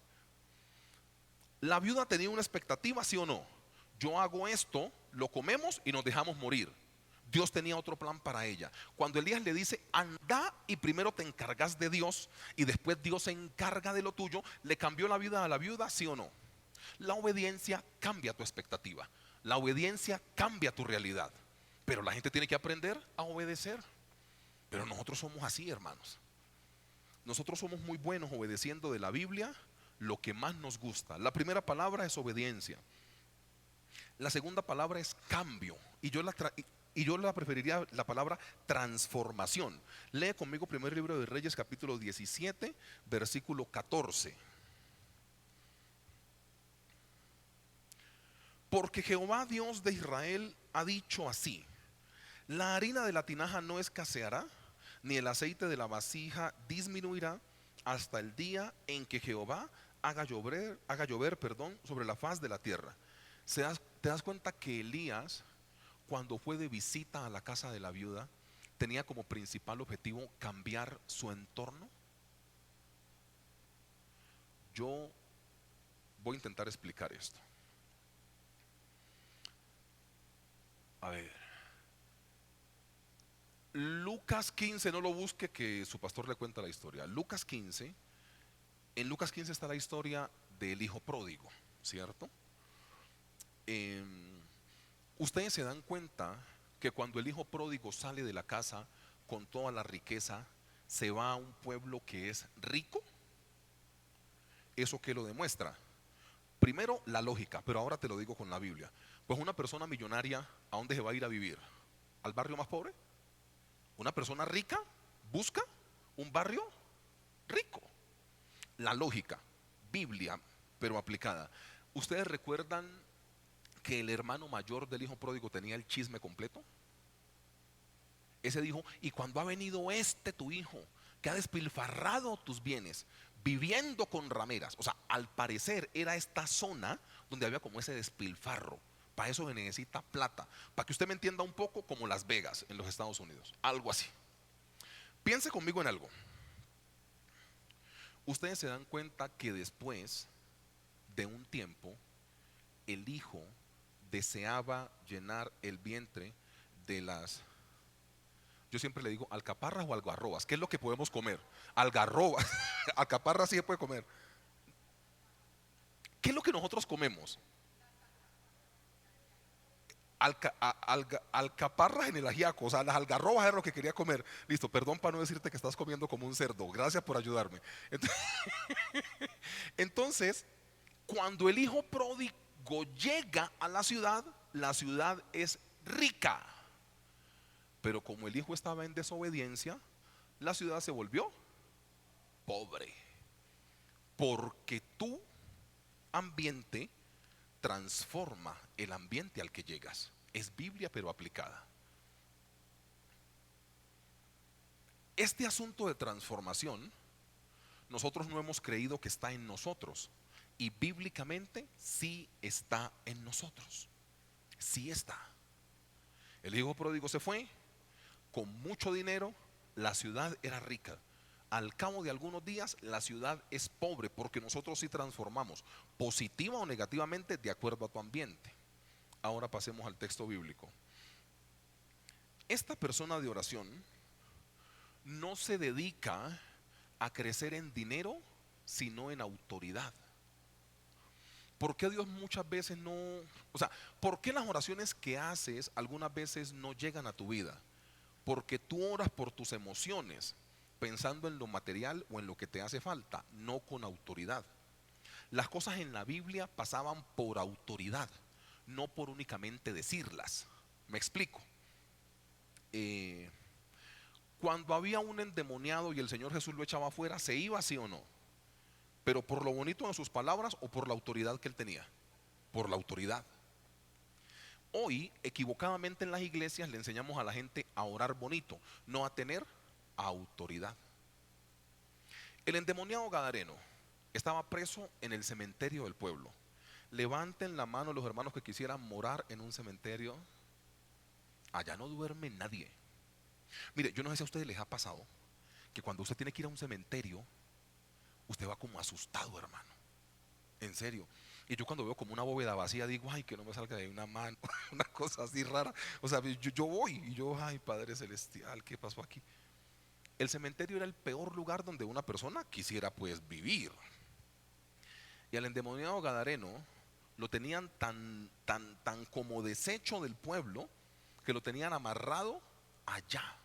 La viuda tenía una expectativa, ¿sí o no? Yo hago esto, lo comemos y nos dejamos morir. Dios tenía otro plan para ella. Cuando Elías le dice: anda y primero te encargas de Dios y después Dios se encarga de lo tuyo, ¿le cambió la vida a la viuda, sí o no? La obediencia cambia tu expectativa. La obediencia cambia tu realidad. Pero la gente tiene que aprender a obedecer. Pero nosotros somos así, hermanos. Nosotros somos muy buenos obedeciendo de la Biblia lo que más nos gusta. La primera palabra es obediencia. La segunda palabra es cambio. Y yo la preferiría la palabra transformación. Lee conmigo primer libro de Reyes, capítulo 17, versículo 14. Porque Jehová Dios de Israel ha dicho así: la harina de la tinaja no escaseará, ni el aceite de la vasija disminuirá, hasta el día en que Jehová haga llover, sobre la faz de la tierra. ¿Te das cuenta que Elías, cuando fue de visita a la casa de la viuda, tenía como principal objetivo cambiar su entorno? Yo voy a intentar explicar esto. A ver, Lucas 15, no lo busque, que su pastor le cuenta la historia. Lucas 15, en Lucas 15 está la historia del hijo pródigo, ¿cierto? Ustedes se dan cuenta que cuando el hijo pródigo sale de la casa con toda la riqueza, se va a un pueblo que es rico. ¿Eso qué lo demuestra? Primero, la lógica, pero ahora te lo digo con la Biblia. Pues una persona millonaria, ¿a dónde se va a ir a vivir? ¿Al barrio más pobre? Una persona rica busca un barrio rico. La lógica, Biblia, pero aplicada. ¿Ustedes recuerdan que el hermano mayor del hijo pródigo tenía el chisme completo? Ese dijo: y cuando ha venido tu hijo, que ha despilfarrado tus bienes, viviendo con rameras. O sea, al parecer era esta zona donde había como ese despilfarro. Para eso se necesita plata. Para que usted me entienda un poco, como Las Vegas en los Estados Unidos. Algo así. Piense conmigo en algo. Ustedes se dan cuenta que después de un tiempo, el hijo deseaba llenar el vientre de las... Yo siempre le digo alcaparras o algarrobas. ¿Qué es lo que podemos comer? Algarrobas. Alcaparras sí se puede comer. ¿Qué es lo que nosotros comemos? Alcaparras en el ajiaco. O sea, las algarrobas era lo que quería comer. Listo, perdón para no decirte que estás comiendo como un cerdo. Gracias por ayudarme. Entonces, cuando el hijo pródigo llega a la ciudad es rica. Pero como el hijo estaba en desobediencia, la ciudad se volvió pobre. Porque tu ambiente transforma el ambiente al que llegas. Es Biblia pero aplicada. Este asunto de transformación nosotros no hemos creído que está en nosotros. Y bíblicamente sí está en nosotros. Sí está. El hijo pródigo se fue con mucho dinero, la ciudad era rica. Al cabo de algunos días la ciudad es pobre, porque nosotros sí transformamos positiva o negativamente de acuerdo a tu ambiente. Ahora pasemos al texto bíblico. Esta persona de oración no se dedica a crecer en dinero, sino en autoridad. ¿Por qué Dios muchas veces no, o sea, por qué las oraciones que haces algunas veces no llegan a tu vida? Porque tú oras por tus emociones, pensando en lo material o en lo que te hace falta, no con autoridad. Las cosas en la Biblia pasaban por autoridad, no por únicamente decirlas. Me explico. Cuando había un endemoniado y el Señor Jesús lo echaba afuera, ¿se iba, sí o no? Pero por lo bonito de sus palabras o por la autoridad que él tenía. Por la autoridad. Hoy, equivocadamente en las iglesias le enseñamos a la gente a orar bonito, no a tener autoridad. El endemoniado gadareno estaba preso en el cementerio del pueblo. Levanten la mano los hermanos que quisieran morar en un cementerio. Allá no duerme nadie. Mire, yo no sé si a ustedes les ha pasado que cuando usted tiene que ir a un cementerio, usted va como asustado, hermano. En serio. Y yo cuando veo como una bóveda vacía digo, ay, que no me salga de una mano, una cosa así rara. O sea, yo voy y yo, ay, Padre Celestial, ¿qué pasó aquí? El cementerio era el peor lugar donde una persona quisiera pues vivir. Y al endemoniado gadareno lo tenían tan como desecho del pueblo, que lo tenían amarrado allá,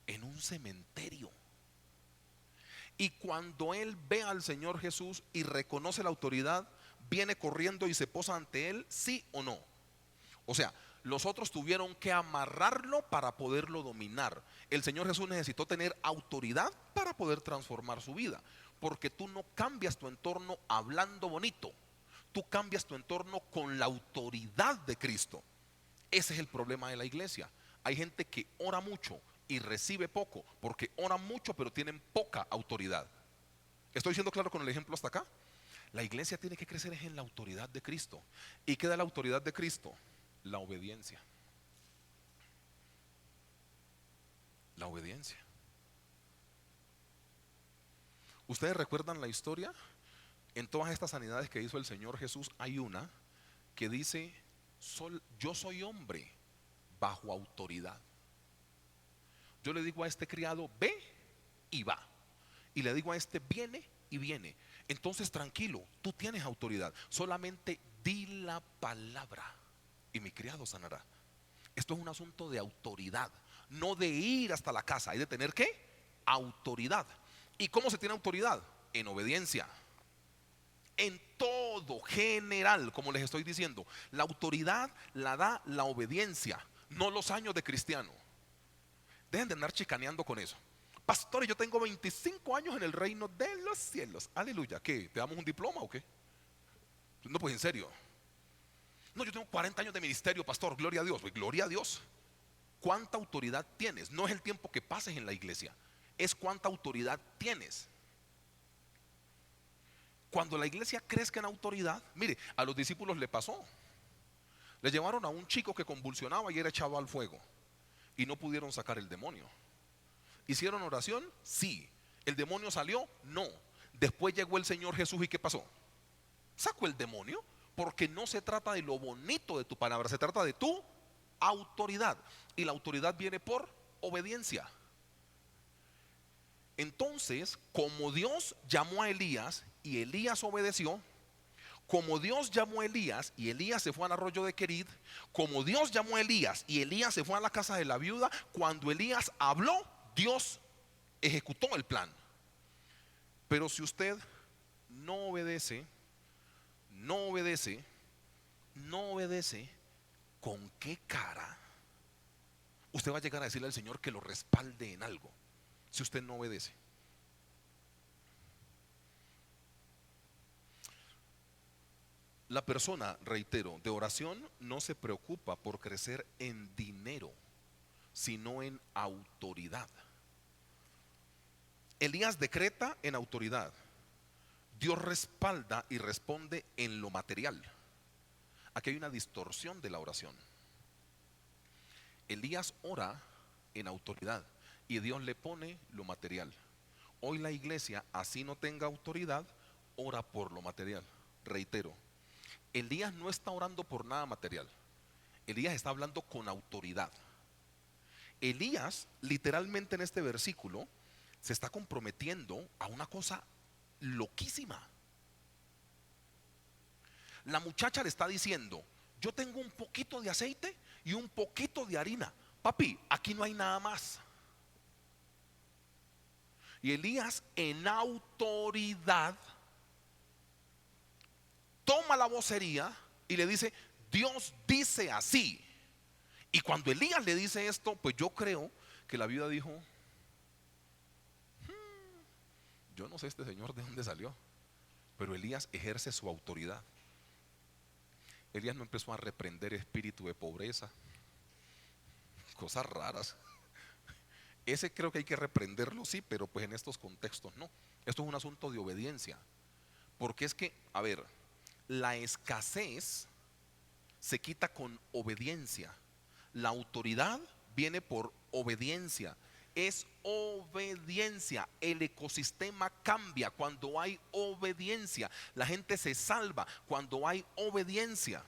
en un cementerio. Y cuando él ve al Señor Jesús y reconoce la autoridad, viene corriendo y se posa ante él, sí o no. O sea, los otros tuvieron que amarrarlo para poderlo dominar. El Señor Jesús necesitó tener autoridad para poder transformar su vida. Porque tú no cambias tu entorno hablando bonito, tú cambias tu entorno con la autoridad de Cristo. Ese es el problema de la iglesia. Hay gente que ora mucho y recibe poco, porque oran mucho pero tienen poca autoridad. ¿Estoy siendo claro con el ejemplo hasta acá? La iglesia tiene que crecer en la autoridad de Cristo. ¿Y qué da la autoridad de Cristo? La obediencia. La obediencia. ¿Ustedes recuerdan la historia? En todas estas sanidades que hizo el Señor Jesús hay una que dice, yo soy hombre bajo autoridad. Yo le digo a este criado, ve y va. Y le digo a este, viene y viene. Entonces tranquilo, tú tienes autoridad. Solamente di la palabra y mi criado sanará. Esto es un asunto de autoridad, no de ir hasta la casa. Hay de tener ¿qué? Autoridad. ¿Y cómo se tiene autoridad? En obediencia. En todo, general, como les estoy diciendo. La autoridad la da la obediencia, no los años de cristiano. Dejen de andar chicaneando con eso. Pastor, yo tengo 25 años en el reino de los cielos. Aleluya. ¿Qué? ¿Te damos un diploma o qué? No, pues en serio. No, yo tengo 40 años de ministerio, pastor. Gloria a Dios. Pues gloria a Dios. ¿Cuánta autoridad tienes? No es el tiempo que pases en la iglesia, es cuánta autoridad tienes. Cuando la iglesia crezca en autoridad, mire, a los discípulos le pasó. Le llevaron a un chico que convulsionaba y era echado al fuego y no pudieron sacar el demonio. ¿Hicieron oración? Sí. ¿El demonio salió? No. Después llegó el Señor Jesús y ¿qué pasó? Sacó el demonio, porque no se trata de lo bonito de tu palabra, se trata de tu autoridad. Y la autoridad viene por obediencia. Entonces, como Dios llamó a Elías y Elías obedeció, como Dios llamó a Elías y Elías se fue al arroyo de Querid, como Dios llamó a Elías y Elías se fue a la casa de la viuda, cuando Elías habló, Dios ejecutó el plan. Pero si usted no obedece, ¿con qué cara usted va a llegar a decirle al Señor que lo respalde en algo? Si usted no obedece. La persona, reitero, de oración no se preocupa por crecer en dinero, sino en autoridad. Elías decreta en autoridad. Dios respalda y responde en lo material. Aquí hay una distorsión de la oración. Elías ora en autoridad y Dios le pone lo material. Hoy la iglesia, así no tenga autoridad, ora por lo material. Reitero, Elías no está orando por nada material. Elías está hablando con autoridad. Elías, literalmente en este versículo, se está comprometiendo a una cosa loquísima. La muchacha le está diciendo: yo tengo un poquito de aceite y un poquito de harina. Papi, aquí no hay nada más. Y Elías, en autoridad, toma la vocería y le dice: Dios dice así. Y cuando Elías le dice esto, pues yo creo que la viuda dijo: yo no sé este señor de dónde salió. Pero Elías ejerce su autoridad. Elías no empezó a reprender espíritu de pobreza, cosas raras. Ese creo que hay que reprenderlo, sí, pero pues en estos contextos no. Esto es un asunto de obediencia. Porque es que, a ver, la escasez se quita con obediencia. La autoridad viene por obediencia. Es obediencia. El ecosistema cambia cuando hay obediencia. La gente se salva cuando hay obediencia.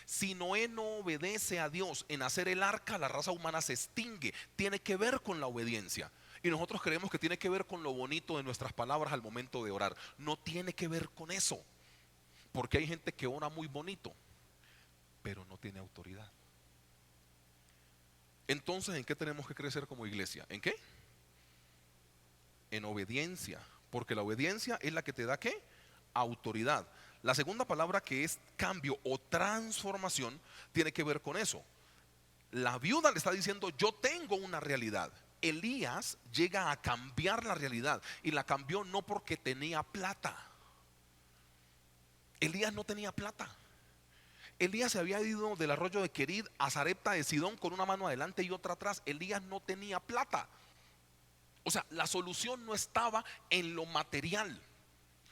Si Noé no obedece a Dios en hacer el arca, la raza humana se extingue. Tiene que ver con la obediencia. Y nosotros creemos que tiene que ver con lo bonito de nuestras palabras al momento de orar. No tiene que ver con eso. Porque hay gente que ora muy bonito, pero no tiene autoridad. Entonces, ¿en qué tenemos que crecer como iglesia? ¿En qué? En obediencia. Porque la obediencia es la que te da ¿qué? Autoridad. La segunda palabra, que es cambio o transformación, tiene que ver con eso. La viuda le está diciendo: yo tengo una realidad. Elías llega a cambiar la realidad, y la cambió no porque tenía plata. Elías no tenía plata. Elías se había ido del arroyo de Querid a Sarepta de Sidón con una mano adelante y otra atrás. Elías no tenía plata. O sea, la solución no estaba en lo material.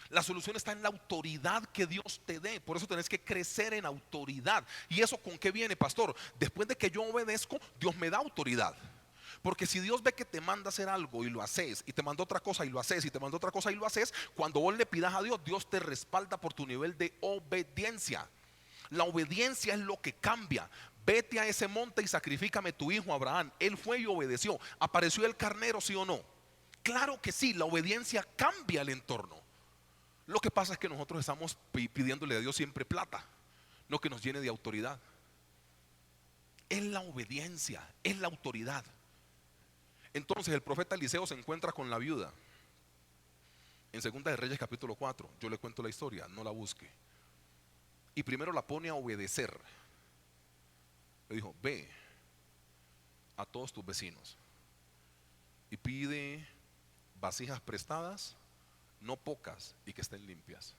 La solución está en la autoridad que Dios te dé. Por eso tenés que crecer en autoridad. ¿Y eso con qué viene, pastor? Después de que yo obedezco, Dios me da autoridad. Porque si Dios ve que te manda a hacer algo y lo haces, y te manda otra cosa y lo haces, y te manda otra cosa y lo haces, cuando vos le pidas a Dios, Dios te respalda por tu nivel de obediencia. La obediencia es lo que cambia. Vete a ese monte y sacrifícame tu hijo Abraham. Él fue y obedeció. ¿Apareció el carnero, sí o no? Claro que sí. La obediencia cambia el entorno. Lo que pasa es que nosotros estamos pidiéndole a Dios siempre plata, no que nos llene de autoridad. Es la obediencia, es la autoridad. Entonces el profeta Eliseo se encuentra con la viuda en Segunda de Reyes capítulo 4. Yo le cuento la historia, no la busque. Y primero la pone a obedecer. Le dijo: ve a todos tus vecinos y pide vasijas prestadas, no pocas, y que estén limpias.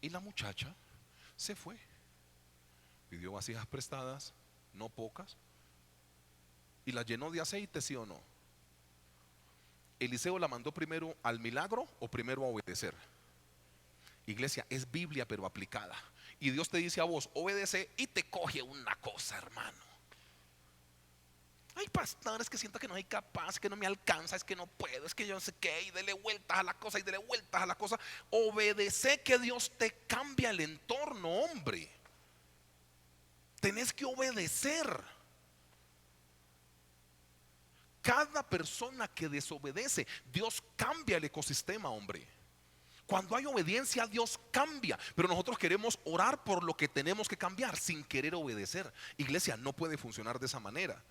Y la muchacha se fue, pidió vasijas prestadas, no pocas, y las llenó de aceite, sí o no. Eliseo la mandó primero al milagro o primero a obedecer. Iglesia, es Biblia pero aplicada. Y Dios te dice a vos: obedece, y te coge una cosa, hermano. Ay, pastor, es que siento que no soy capaz, que no me alcanza, es que no puedo, es que yo no sé qué, y dele vueltas a la cosa y dele vueltas a la cosa. Obedece, que Dios te cambia el entorno, hombre. Tenés que obedecer. Cada persona que desobedece, Dios cambia el ecosistema, hombre. Cuando hay obediencia, Dios cambia. Pero nosotros queremos orar por lo que tenemos que cambiar sin querer obedecer. Iglesia, no puede funcionar de esa manera.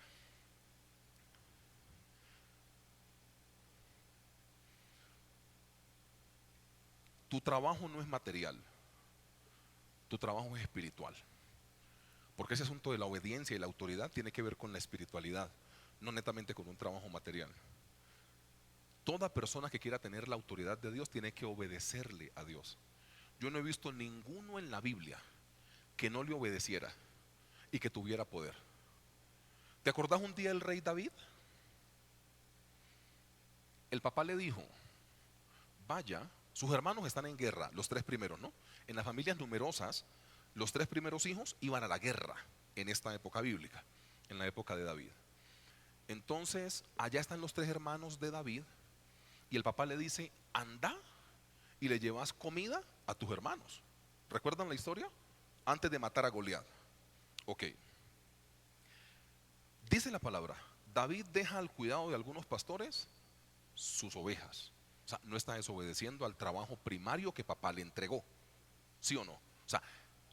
Tu trabajo no es material, tu trabajo es espiritual. Porque ese asunto de la obediencia y la autoridad tiene que ver con la espiritualidad, no netamente con un trabajo material. Toda persona que quiera tener la autoridad de Dios tiene que obedecerle a Dios. Yo no he visto ninguno en la Biblia que no le obedeciera y que tuviera poder. ¿Te acordás un día del rey David? El papá le dijo, vaya, sus hermanos están en guerra, los tres primeros, ¿no? En las familias numerosas, los tres primeros hijos iban a la guerra en esta época bíblica, en la época de David. Entonces, allá están los tres hermanos de David y el papá le dice, anda y le llevas comida a tus hermanos. ¿Recuerdan la historia? Antes de matar a Goliat. Ok. Dice la palabra, David deja al cuidado de algunos pastores sus ovejas. O sea, no está desobedeciendo al trabajo primario que papá le entregó. ¿Sí o no? O sea,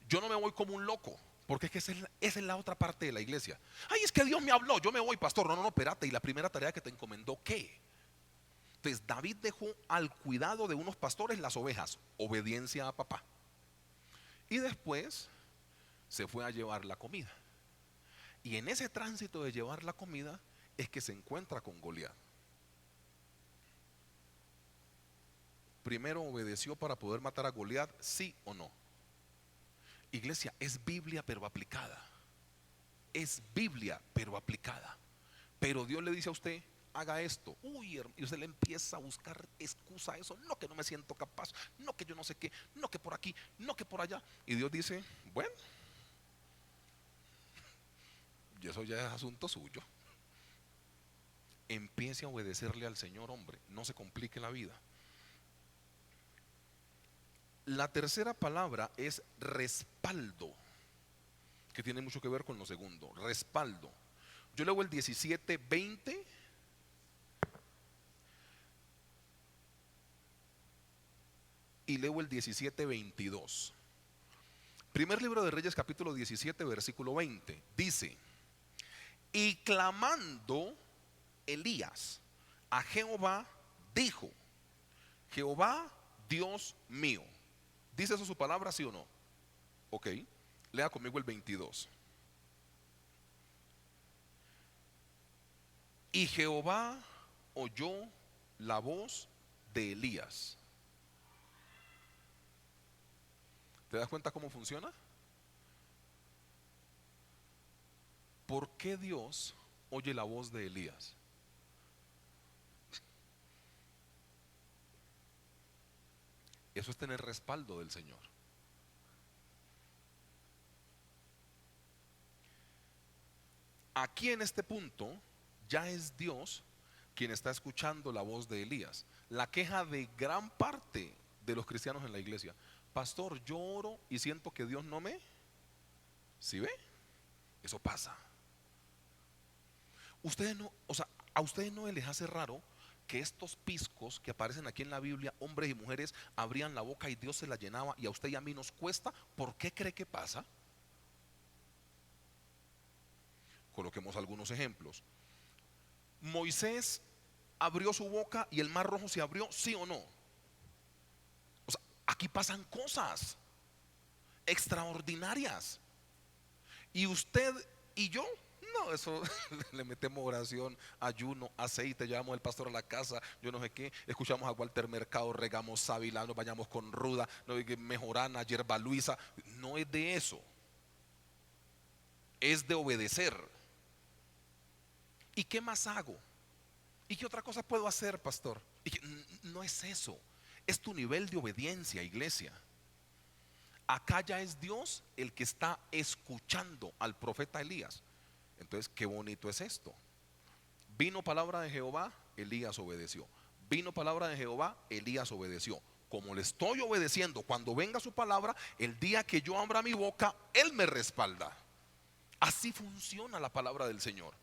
yo no me voy como un loco, porque es que esa es la otra parte de la iglesia. Ay, es que Dios me habló, yo me voy, pastor. No, espérate. ¿Y la primera tarea que te encomendó qué? Entonces David dejó al cuidado de unos pastores las ovejas, obediencia a papá. Y después se fue a llevar la comida. Y en ese tránsito de llevar la comida es que se encuentra con Goliat. Primero obedeció para poder matar a Goliat, ¿sí o no? Iglesia, es Biblia pero aplicada. Es Biblia pero aplicada. Pero Dios le dice a usted, haga esto. Uy, y usted le empieza a buscar excusa a eso. No, que no me siento capaz. No, que yo no sé qué. No, que por aquí. No, que por allá. Y Dios dice, bueno, y eso ya es asunto suyo. Empiece a obedecerle al Señor, hombre. No se complique la vida. La tercera palabra es respaldo, que tiene mucho que ver con lo segundo. Respaldo. Yo leo el 17:20 y leo el 17:22. Primer libro de Reyes, capítulo 17, versículo 20. Dice, y clamando Elías a Jehová, dijo, Jehová Dios mío. ¿Dice eso su palabra, sí o no? Ok, lea conmigo el 22. Y Jehová oyó la voz de Elías. ¿Te das cuenta cómo funciona? ¿Por qué Dios oye la voz de Elías? Eso es tener respaldo del Señor. Aquí en este punto ya es Dios quien está escuchando la voz de Elías. La queja de gran parte de los cristianos en la iglesia: pastor, yo oro y siento que Dios no me... ¿Sí ve? Eso pasa. Ustedes no, o sea, a ustedes no les hace raro que estos piscos que aparecen aquí en la Biblia, hombres y mujeres abrían la boca y Dios se la llenaba, y a usted y a mí nos cuesta? ¿Por qué cree que pasa? Coloquemos algunos ejemplos. Moisés abrió su boca y el mar rojo se abrió, ¿sí o no? O sea, aquí pasan cosas extraordinarias. Y usted y yo, no, eso le metemos oración, ayuno, aceite, llevamos el pastor a la casa, yo no sé qué, escuchamos a Walter Mercado, regamos sábila, nos bañamos con ruda, no, mejorana, hierba Luisa. No es de eso, es de obedecer. ¿Y qué más hago? ¿Y qué otra cosa puedo hacer, pastor? No es eso, es tu nivel de obediencia, iglesia. Acá ya es Dios el que está escuchando al profeta Elías. Entonces, qué bonito es esto. Vino palabra de Jehová, Elías obedeció. Vino palabra de Jehová, Elías obedeció. Como le estoy obedeciendo, cuando venga su palabra, el día que yo abra mi boca, Él me respalda. Así funciona la palabra del Señor.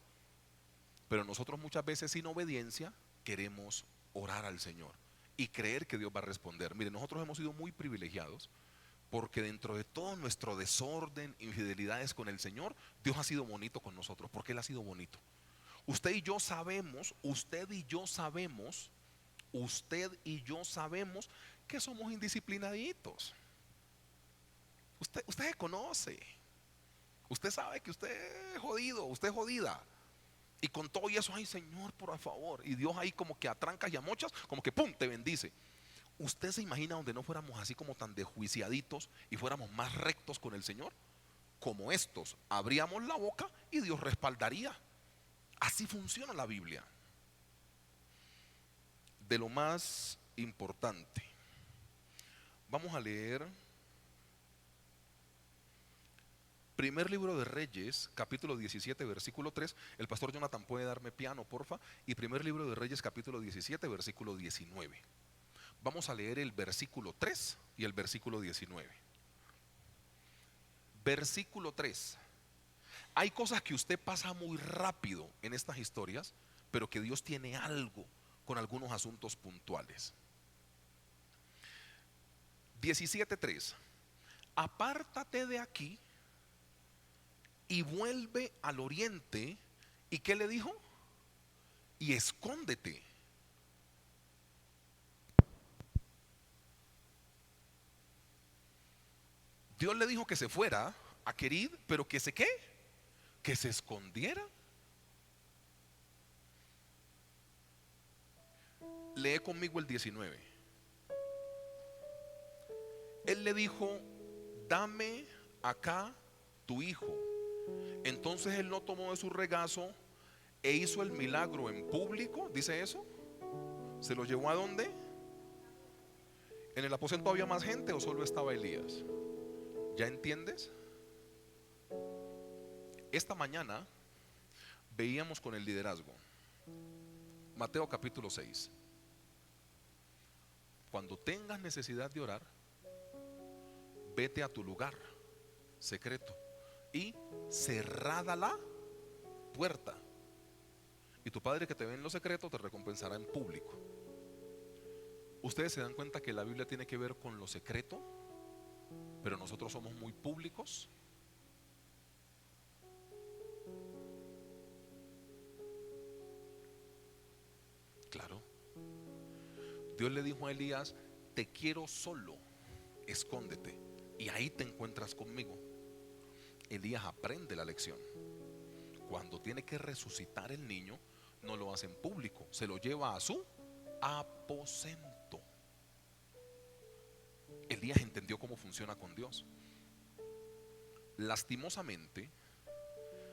Pero nosotros muchas veces, sin obediencia, queremos orar al Señor y creer que Dios va a responder. Mire, nosotros hemos sido muy privilegiados, porque dentro de todo nuestro desorden, infidelidades con el Señor, Dios ha sido bonito con nosotros, porque Él ha sido bonito. Usted y yo sabemos que somos indisciplinaditos. Usted se conoce. Usted sabe que usted es jodido, usted es jodida. Y con todo y eso, ay Señor, por favor. Y Dios ahí como que a trancas y a mochas, como que pum, te bendice. ¿Usted se imagina donde no fuéramos así como tan desjuiciaditos y fuéramos más rectos con el Señor? Como estos, abríamos la boca y Dios respaldaría. Así funciona la Biblia. de lo más importante. Vamos a leer primer libro de Reyes, capítulo 17, versículo 3. El pastor Jonathan puede darme piano, porfa. Y primer libro de Reyes, capítulo 17, versículo 19. Vamos a leer el versículo 3 y el versículo 19. Versículo 3. Hay cosas que usted pasa muy rápido en estas historias, pero que Dios tiene algo con algunos asuntos puntuales. 17:3. Apártate de aquí y vuelve al oriente. ¿Y qué le dijo? Y escóndete. Dios le dijo que se fuera a Querid, pero que se ¿qué? Que se escondiera. Lee conmigo el 19. Él le dijo: dame acá tu hijo. Entonces él no tomó de su regazo e hizo el milagro en público. ¿Dice eso? ¿Se lo llevó a dónde? ¿En el aposento había más gente o solo estaba Elías? ¿Ya entiendes? Esta mañana veíamos con el liderazgo Mateo capítulo 6. Cuando tengas necesidad de orar, vete a tu lugar secreto y cerrada la puerta, y tu Padre que te ve en lo secreto te recompensará en público. Ustedes se dan cuenta que la Biblia tiene que ver con lo secreto, pero nosotros somos muy públicos. Claro. Dios le dijo a Elías: te quiero solo, escóndete y ahí te encuentras conmigo. Elías aprende la lección. Cuando tiene que resucitar el niño, no lo hace en público, se lo lleva a su aposento. Elías entendió cómo funciona con Dios. Lastimosamente,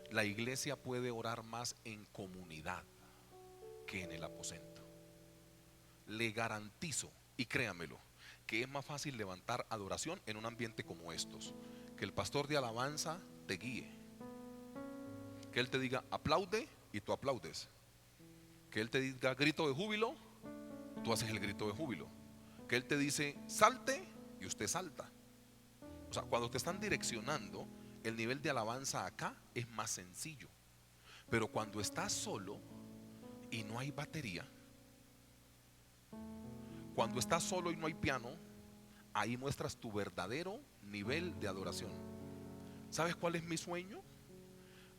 la iglesia puede orar más en comunidad que en el aposento. Le garantizo, y créamelo, que es más fácil levantar adoración en un ambiente como estos. Que el pastor de alabanza te guíe, que él te diga aplaude y tú aplaudes, que él te diga grito de júbilo, tú haces el grito de júbilo, que él te dice salte y usted salta. O sea, cuando te están direccionando, el nivel de alabanza acá es más sencillo. Pero cuando estás solo y no hay batería, cuando estás solo y no hay piano, ahí muestras tu verdadero nivel de adoración. ¿Sabes cuál es mi sueño?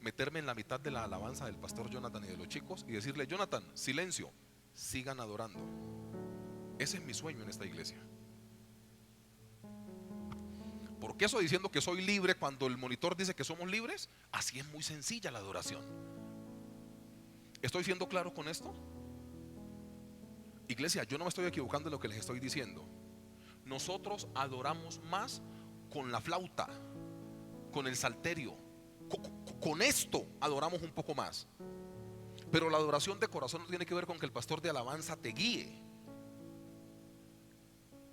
Meterme en la mitad de la alabanza del pastor Jonathan y de los chicos y decirle: Jonathan, silencio, sigan adorando. Ese es mi sueño en esta iglesia. ¿Por qué estoy diciendo que soy libre cuando el monitor dice que somos libres? Así es muy sencilla la adoración. ¿Estoy siendo claro con esto? Iglesia, yo no me estoy equivocando en lo que les estoy diciendo. Nosotros adoramos más con la flauta, con el salterio, con esto adoramos un poco más. Pero la adoración de corazón no tiene que ver con que el pastor de alabanza te guíe.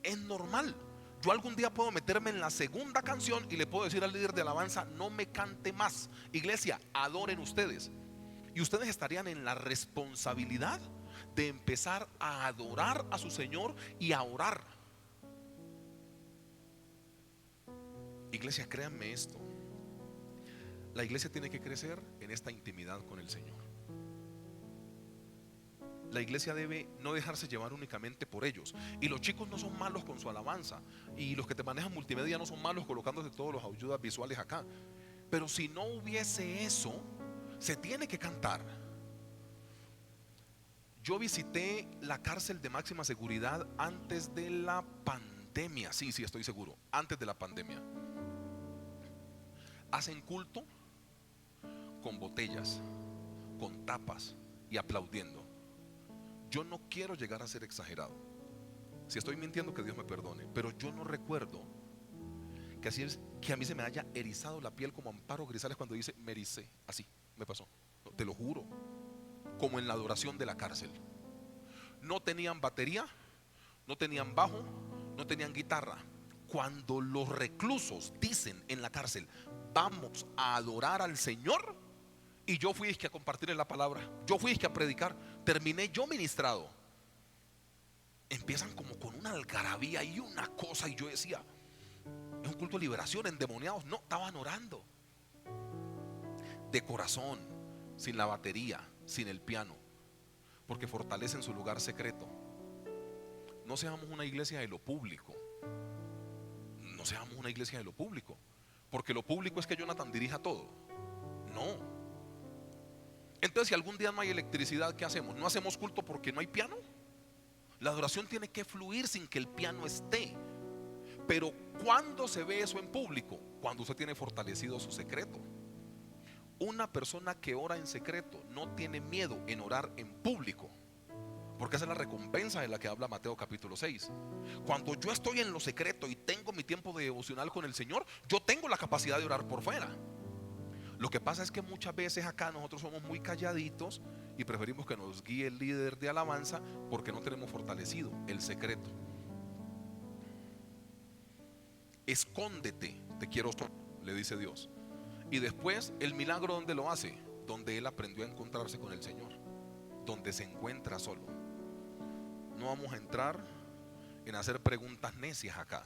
Es normal. Yo algún día puedo meterme en la segunda canción y le puedo decir al líder de alabanza: no me cante más. Iglesia, adoren ustedes. Y ustedes estarían en la responsabilidad de empezar a adorar a su Señor y a orar. Iglesia, créanme esto: la iglesia tiene que crecer en esta intimidad con el Señor. La iglesia debe no dejarse llevar únicamente por ellos. Y los chicos no son malos con su alabanza, y los que te manejan multimedia no son malos colocándose todos los ayudas visuales acá. Pero si no hubiese eso, se tiene que cantar. Yo visité la cárcel de máxima seguridad antes de la pandemia. Sí, estoy seguro, antes de la pandemia. Hacen culto con botellas, con tapas y aplaudiendo. Yo no quiero llegar a ser exagerado. Si estoy mintiendo, que Dios me perdone, pero yo no recuerdo que a mí se me haya erizado la piel como Amparo Grisales cuando dice me ericé. Así me pasó, no, te lo juro. Como en la adoración de la cárcel. no tenían batería, no tenían bajo, no tenían guitarra. Cuando los reclusos dicen en la cárcel, vamos a adorar al Señor, y yo fui a compartirles la palabra, yo fui a predicar, terminé yo ministrado, empiezan como con una algarabía y una cosa, y yo decía, es un culto de liberación, endemoniados. No, estaban orando de corazón, sin la batería, sin el piano, porque fortalecen su lugar secreto. No seamos una iglesia de lo público, no seamos una iglesia de lo público, porque lo público es que Jonathan dirija todo. No. Entonces, si algún día no hay electricidad, ¿qué hacemos? ¿No hacemos culto porque no hay piano? La adoración tiene que fluir sin que el piano esté. Pero ¿cuándo se ve eso en público? Cuando usted tiene fortalecido su secreto. Una persona que ora en secreto no tiene miedo en orar en público, porque esa es la recompensa de la que habla Mateo capítulo 6. Cuando yo estoy en lo secreto y tengo mi tiempo de devocional con el Señor, yo tengo la capacidad de orar por fuera. Lo que pasa es que muchas veces acá nosotros somos muy calladitos y preferimos que nos guíe el líder de alabanza, porque no tenemos fortalecido el secreto. Escóndete, te quiero solo, le dice Dios. Y después el milagro, ¿dónde lo hace? Donde él aprendió a encontrarse con el Señor, donde se encuentra solo. No vamos a entrar en hacer preguntas necias acá.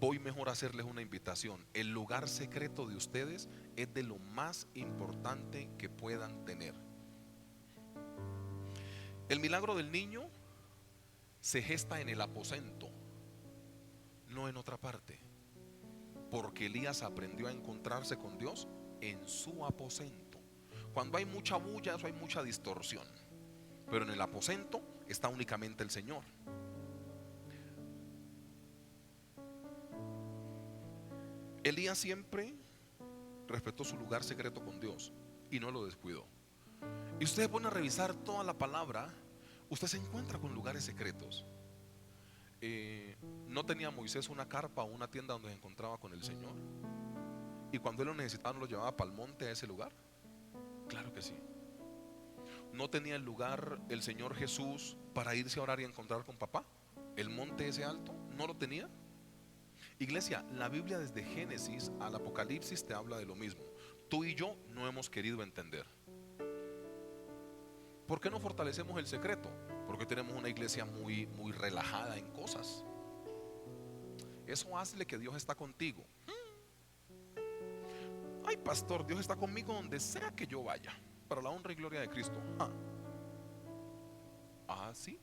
Voy mejor a hacerles una invitación. El lugar secreto de ustedes es de lo más importante que puedan tener. El milagro del niño se gesta en el aposento, no en otra parte, porque Elías aprendió a encontrarse con Dios en su aposento. Cuando hay mucha bulla, eso hay mucha distorsión, pero en el aposento está únicamente el Señor. Elías siempre respetó su lugar secreto con Dios y no lo descuidó. Y usted pone a revisar toda la palabra, usted se encuentra con lugares secretos. ¿No tenía Moisés una carpa o una tienda donde se encontraba con el Señor? Y cuando él lo necesitaba, ¿no lo llevaba para el monte, a ese lugar? Claro que sí. ¿No tenía el lugar el Señor Jesús para irse a orar y encontrar con papá? ¿El monte ese alto? ¿No lo tenía? Iglesia, la Biblia desde Génesis al Apocalipsis te habla de lo mismo. Tú y yo no hemos querido entender. ¿Por qué no fortalecemos el secreto? Porque tenemos una iglesia muy relajada en cosas. Eso hace que Dios está contigo. Ay, pastor, Dios está conmigo donde sea que yo vaya, para la honra y gloria de Cristo. ¿Sí?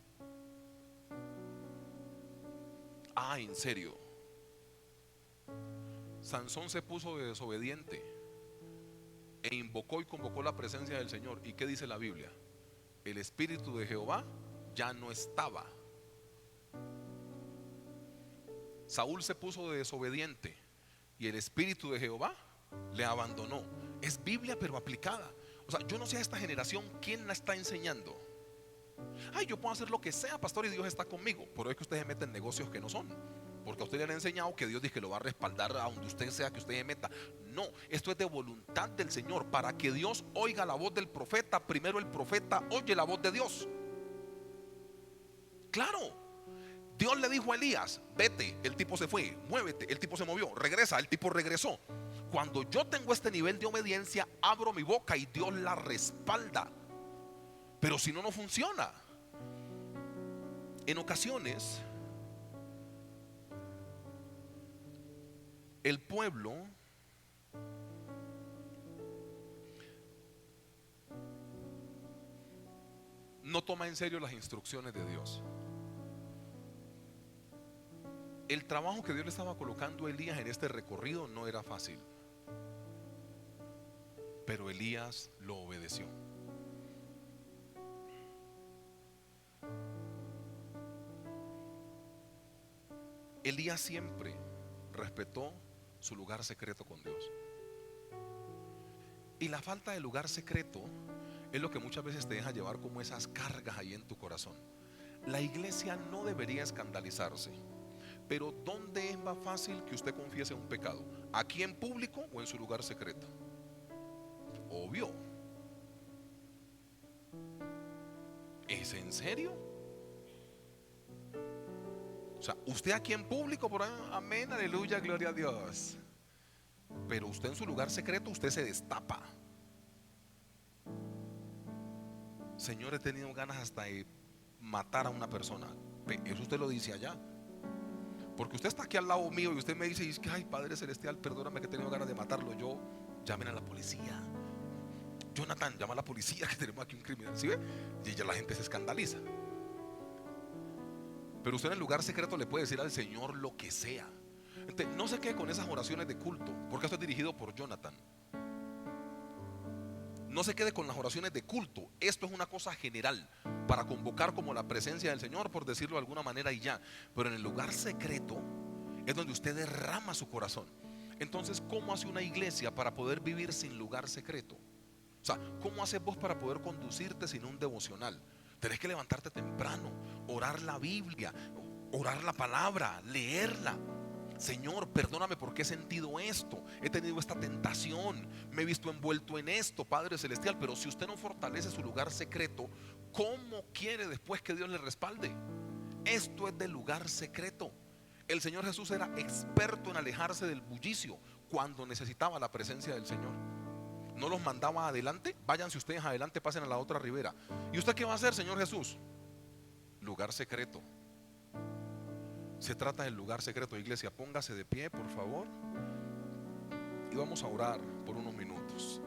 En serio. Sansón se puso de desobediente e invocó y convocó la presencia del Señor. ¿Y qué dice la Biblia? El Espíritu de Jehová ya no estaba. Saúl se puso de desobediente y el Espíritu de Jehová le abandonó. Es Biblia pero aplicada. O sea, yo no sé a esta generación quién la está enseñando. Yo puedo hacer lo que sea, pastor, y Dios está conmigo. Pero es que ustedes se meten en negocios que no son, porque a usted le han enseñado que Dios dice que lo va a respaldar a donde usted sea que usted se meta. No, esto es de voluntad del Señor. Para que Dios oiga la voz del profeta, primero el profeta oye la voz de Dios. Claro, Dios le dijo a Elías, vete, el tipo se fue. Muévete, el tipo se movió. Regresa, el tipo regresó. Cuando yo tengo este nivel de obediencia, abro mi boca y Dios la respalda. Pero si no, no funciona. En ocasiones el pueblo no toma en serio las instrucciones de Dios. El trabajo que Dios le estaba colocando a Elías en este recorrido no era fácil, pero Elías lo obedeció. Elías siempre respetó su lugar secreto con Dios. Y la falta de lugar secreto es lo que muchas veces te deja llevar como esas cargas ahí en tu corazón. La iglesia no debería escandalizarse, pero ¿dónde es más fácil que usted confiese un pecado? ¿Aquí en público o en su lugar secreto? Obvio. ¿Es en serio? O sea, usted aquí en público, por ahí, amén, aleluya, gloria a Dios. Pero usted en su lugar secreto, usted se destapa. Señor, he tenido ganas hasta de matar a una persona. Eso usted lo dice allá. Porque usted está aquí al lado mío y usted me dice, ay, Padre Celestial, perdóname que he tenido ganas de matarlo. Yo, llamen a la policía. Jonathan, llama a la policía que tenemos aquí un criminal. ¿Sí ve? Y ya la gente se escandaliza. Pero usted en el lugar secreto le puede decir al Señor lo que sea. Entonces, no se quede con esas oraciones de culto, porque esto es dirigido por Jonathan. No se quede con las oraciones de culto. Esto es una cosa general para convocar como la presencia del Señor, por decirlo de alguna manera, y ya. Pero en el lugar secreto es donde usted derrama su corazón. Entonces, ¿cómo hace una iglesia para poder vivir sin lugar secreto? O sea, ¿cómo haces vos para poder conducirte sin un devocional? Tenés que levantarte temprano, orar la Biblia, orar la palabra, leerla. Señor, perdóname porque he sentido esto, he tenido esta tentación, me he visto envuelto en esto, Padre Celestial. Pero si usted no fortalece su lugar secreto, ¿cómo quiere después que Dios le respalde? Esto es del lugar secreto. El Señor Jesús era experto en alejarse del bullicio cuando necesitaba la presencia del Señor. No los mandaba adelante, váyanse ustedes adelante, pasen a la otra ribera. ¿Y usted qué va a hacer, Señor Jesús? Lugar secreto. Se trata del lugar secreto. Iglesia, póngase de pie, por favor, y vamos a orar por unos minutos.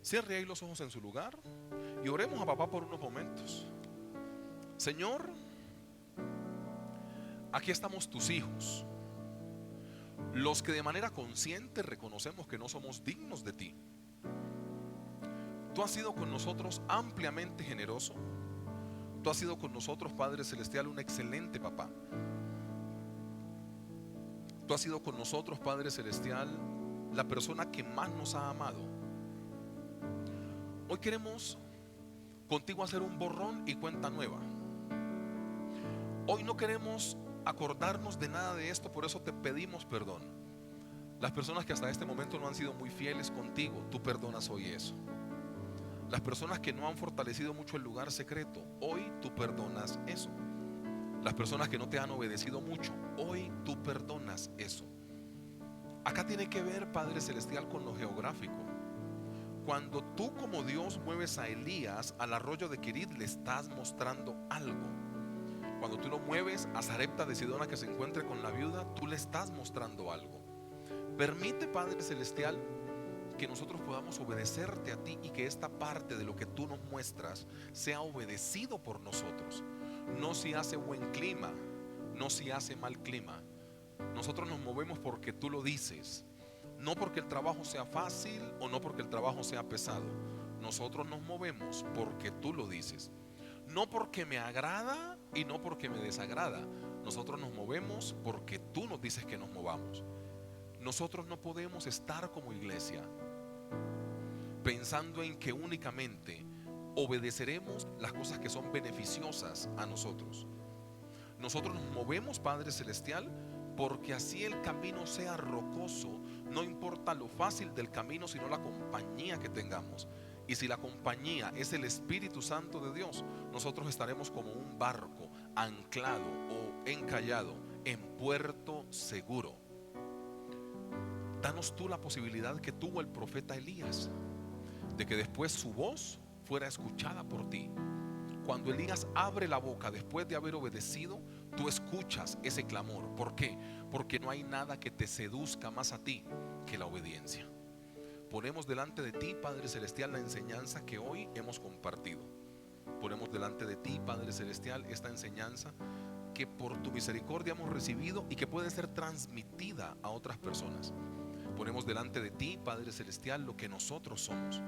Cierre ahí los ojos en su lugar y oremos a papá por unos momentos. Señor, aquí estamos tus hijos, los que de manera consciente reconocemos que no somos dignos de ti. Tú has sido con nosotros ampliamente generoso. Tú has sido con nosotros, Padre Celestial, un excelente papá. Tú has sido con nosotros, Padre Celestial, la persona que más nos ha amado. Hoy queremos contigo hacer un borrón y cuenta nueva. Hoy no queremos acordarnos de nada de esto, por eso te pedimos perdón. Las personas que hasta este momento no han sido muy fieles contigo, tú perdonas hoy eso. Las personas que no han fortalecido mucho el lugar secreto, hoy tú perdonas eso. Las personas que no te han obedecido mucho, hoy tú perdonas eso. Acá tiene que ver, Padre Celestial, con lo geográfico. Cuando tú como Dios mueves a Elías al arroyo de Querit, le estás mostrando algo. Cuando tú lo mueves a Sarepta de Sidón a que se encuentre con la viuda, tú le estás mostrando algo. Permite, Padre Celestial, que nosotros podamos obedecerte a ti y que esta parte de lo que tú nos muestras sea obedecido por nosotros. No si hace buen clima, no si hace mal clima. Nosotros nos movemos porque tú lo dices. No porque el trabajo sea fácil o no porque el trabajo sea pesado. Nosotros nos movemos porque tú lo dices. No porque me agrada y no porque me desagrada. Nosotros nos movemos porque tú nos dices que nos movamos. Nosotros no podemos estar como iglesia pensando en que únicamente obedeceremos las cosas que son beneficiosas a nosotros. Nosotros nos movemos, Padre Celestial, porque así el camino sea rocoso. No importa lo fácil del camino, sino la compañía que tengamos. Y si la compañía es el Espíritu Santo de Dios, nosotros estaremos como un barco anclado o encallado en puerto seguro. Danos tú la posibilidad que tuvo el profeta Elías, de que después su voz fuera escuchada por ti. Cuando Elías abre la boca después de haber obedecido, tú escuchas ese clamor. ¿Por qué? Porque no hay nada que te seduzca más a ti que la obediencia. Ponemos delante de ti, Padre Celestial, la enseñanza que hoy hemos compartido. Ponemos delante de ti, Padre Celestial, esta enseñanza que por tu misericordia hemos recibido y que puede ser transmitida a otras personas. Ponemos delante de ti, Padre Celestial, lo que nosotros somos.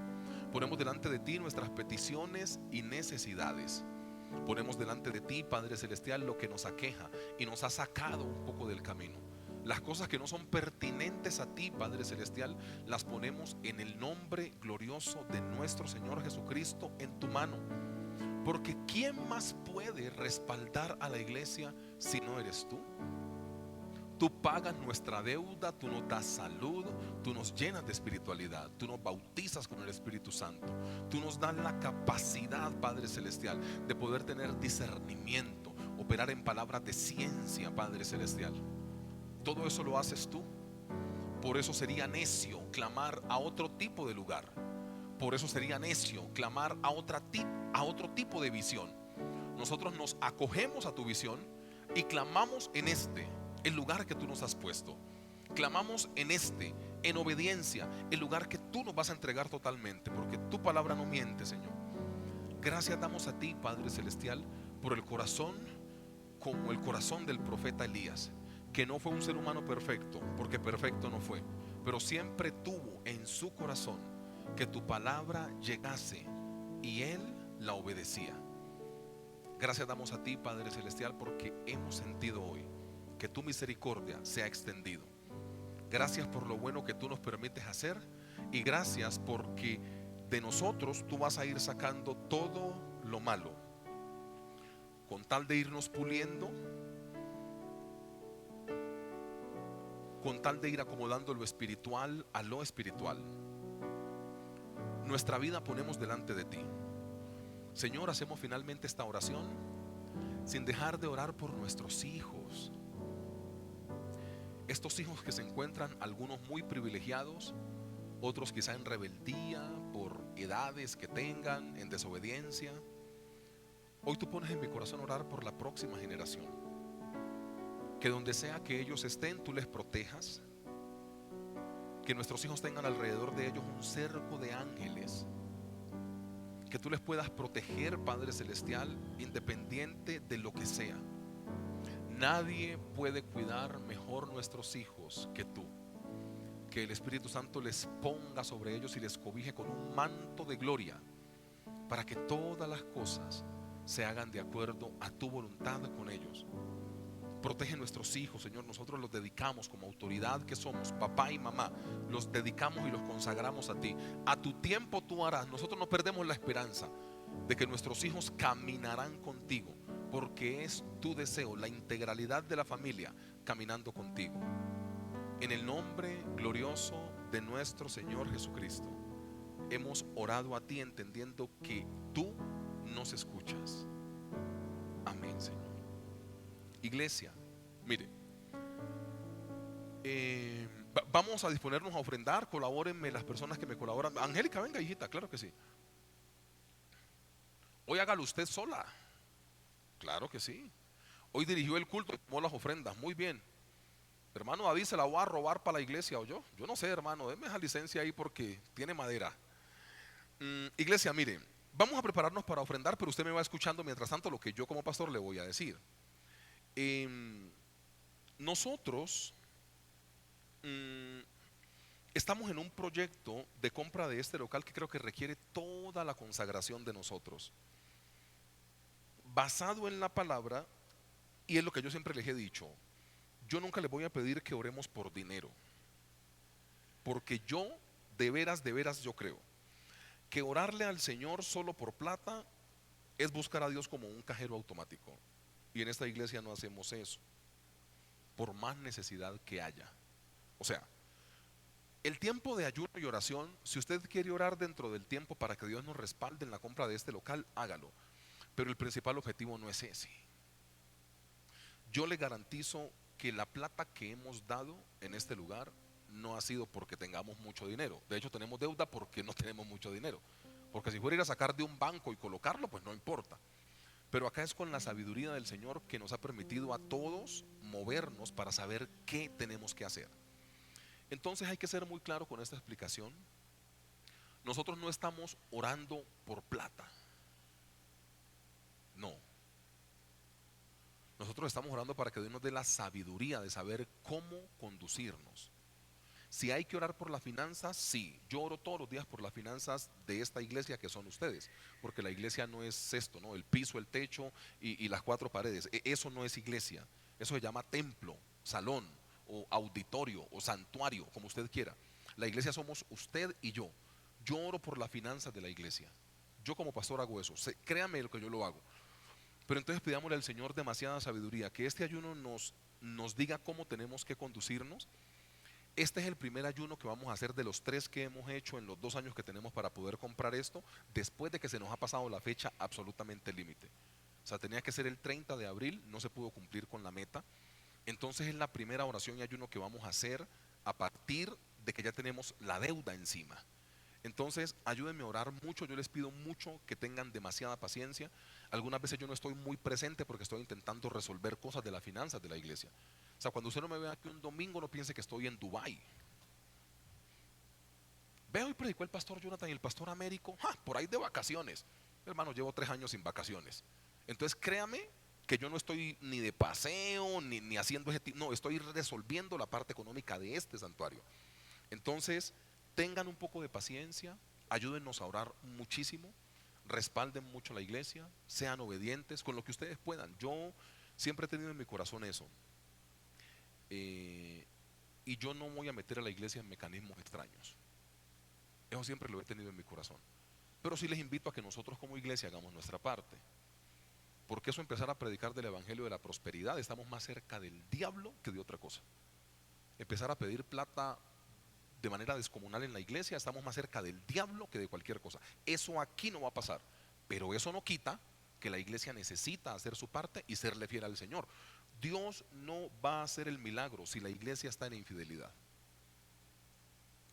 Ponemos delante de ti nuestras peticiones y necesidades. Ponemos delante de ti, Padre Celestial, lo que nos aqueja y nos ha sacado un poco del camino. Las cosas que no son pertinentes a ti, Padre Celestial, las ponemos en el nombre glorioso de nuestro Señor Jesucristo en tu mano. Porque ¿quién más puede respaldar a la iglesia si no eres tú? Tú pagas nuestra deuda, tú nos das salud, tú nos llenas de espiritualidad, tú nos bautizas con el Espíritu Santo, tú nos das la capacidad, Padre Celestial, de poder tener discernimiento, operar en palabras de ciencia, Padre Celestial. Todo eso lo haces tú. Por eso sería necio clamar a otro tipo de lugar. Por eso sería necio clamar a otro tipo de visión. Nosotros nos acogemos a tu visión y clamamos en el lugar que tú nos has puesto. Clamamos en obediencia, el lugar que tú nos vas a entregar totalmente, porque tu palabra no miente, Señor. Gracias damos a ti, Padre Celestial, por el corazón como el corazón del profeta Elías, que no fue un ser humano perfecto, porque perfecto no fue, pero siempre tuvo en su corazón que tu palabra llegase y él la obedecía. Gracias damos a ti, Padre Celestial, porque hemos sentido hoy que tu misericordia se ha extendido. Gracias por lo bueno que tú nos permites hacer, y gracias porque de nosotros tú vas a ir sacando todo lo malo, con tal de irnos puliendo, con tal de ir acomodando lo espiritual a lo espiritual. Nuestra vida ponemos delante de ti, Señor. Hacemos finalmente esta oración sin dejar de orar por nuestros hijos. Estos hijos que se encuentran, algunos muy privilegiados, otros quizá en rebeldía por edades que tengan, en desobediencia. Hoy tú pones en mi corazón orar por la próxima generación, que donde sea que ellos estén, tú les protejas, que nuestros hijos tengan alrededor de ellos un cerco de ángeles, que tú les puedas proteger, Padre Celestial, independiente de lo que sea. Nadie puede cuidar mejor nuestros hijos que tú. Que el Espíritu Santo les ponga sobre ellos y les cobije con un manto de gloria, para que todas las cosas se hagan de acuerdo a tu voluntad con ellos. Protege nuestros hijos, Señor. Nosotros los dedicamos como autoridad que somos, papá y mamá, los dedicamos y los consagramos a ti. A tu tiempo tú harás. Nosotros no perdemos la esperanza de que nuestros hijos caminarán contigo, porque es tu deseo, la integralidad de la familia caminando contigo. En el nombre glorioso de nuestro Señor Jesucristo, hemos orado a ti entendiendo que tú nos escuchas. Amén, Señor. Iglesia, mire, vamos a disponernos a ofrendar. Colabórenme las personas que me colaboran. Angélica, venga, hijita, claro que sí. Hoy hágalo usted sola. Claro que sí. Hoy dirigió el culto y tomó las ofrendas. Muy bien. Hermano David se la va a robar para la iglesia, o yo no sé, hermano, déme esa licencia ahí porque tiene madera. Iglesia, mire, vamos a prepararnos para ofrendar, pero usted me va escuchando mientras tanto lo que yo como pastor le voy a decir. Nosotros estamos en un proyecto de compra de este local que creo que requiere toda la consagración de nosotros, basado en la palabra, y es lo que yo siempre les he dicho. Yo nunca les voy a pedir que oremos por dinero, porque yo de veras yo creo que orarle al Señor solo por plata es buscar a Dios como un cajero automático, y en esta iglesia no hacemos eso, por más necesidad que haya. O sea, el tiempo de ayuno y oración, si usted quiere orar dentro del tiempo para que Dios nos respalde en la compra de este local, hágalo, pero el principal objetivo no es ese. Yo le garantizo que la plata que hemos dado en este lugar no ha sido porque tengamos mucho dinero. De hecho, tenemos deuda porque no tenemos mucho dinero, porque si fuera ir a sacar de un banco y colocarlo, pues no importa. Pero acá es con la sabiduría del Señor que nos ha permitido a todos movernos para saber qué tenemos que hacer. Entonces hay que ser muy claro con esta explicación. Nosotros no estamos orando por plata, no. Nosotros estamos orando para que Dios nos dé la sabiduría de saber cómo conducirnos. Si hay que orar por las finanzas, sí. Yo oro todos los días por las finanzas de esta iglesia, que son ustedes, porque la iglesia no es esto, ¿no? El piso, el techo y las cuatro paredes. Eso no es iglesia. Eso se llama templo, salón o auditorio o santuario, como usted quiera. La iglesia somos usted y yo. Yo oro por las finanzas de la iglesia. Yo como pastor hago eso. Créame lo que yo lo hago. Pero entonces pidámosle al Señor demasiada sabiduría, que este ayuno nos diga cómo tenemos que conducirnos. Este es el primer ayuno que vamos a hacer de los 3 que hemos hecho en los 2 años que tenemos para poder comprar esto, después de que se nos ha pasado la fecha absolutamente límite. O sea, tenía que ser el 30 de abril, no se pudo cumplir con la meta. Entonces es la primera oración y ayuno que vamos a hacer a partir de que ya tenemos la deuda encima. Entonces, ayúdenme a orar mucho, yo les pido mucho que tengan demasiada paciencia. Algunas veces yo no estoy muy presente porque estoy intentando resolver cosas de las finanzas de la iglesia. O sea, cuando usted no me vea aquí un domingo, no piense que estoy en Dubái. Veo y predicó el pastor Jonathan y el pastor Américo, por ahí de vacaciones. Hermano, llevo 3 años sin vacaciones. Entonces, créame que yo no estoy ni de paseo, ni haciendo ese tipo, no, estoy resolviendo la parte económica de este santuario. Entonces, tengan un poco de paciencia, ayúdennos a orar muchísimo, respalden mucho a la iglesia, sean obedientes con lo que ustedes puedan. Yo siempre he tenido en mi corazón eso. Y yo no voy a meter a la iglesia en mecanismos extraños. Eso siempre lo he tenido en mi corazón. Pero sí les invito a que nosotros como iglesia hagamos nuestra parte. Porque eso, empezar a predicar del evangelio de la prosperidad, estamos más cerca del diablo que de otra cosa. Empezar a pedir plata de manera descomunal en la iglesia, estamos más cerca del diablo que de cualquier cosa. Eso aquí no va a pasar, pero eso no quita que la iglesia necesita hacer su parte y serle fiel al Señor. Dios no va a hacer el milagro si la iglesia está en infidelidad.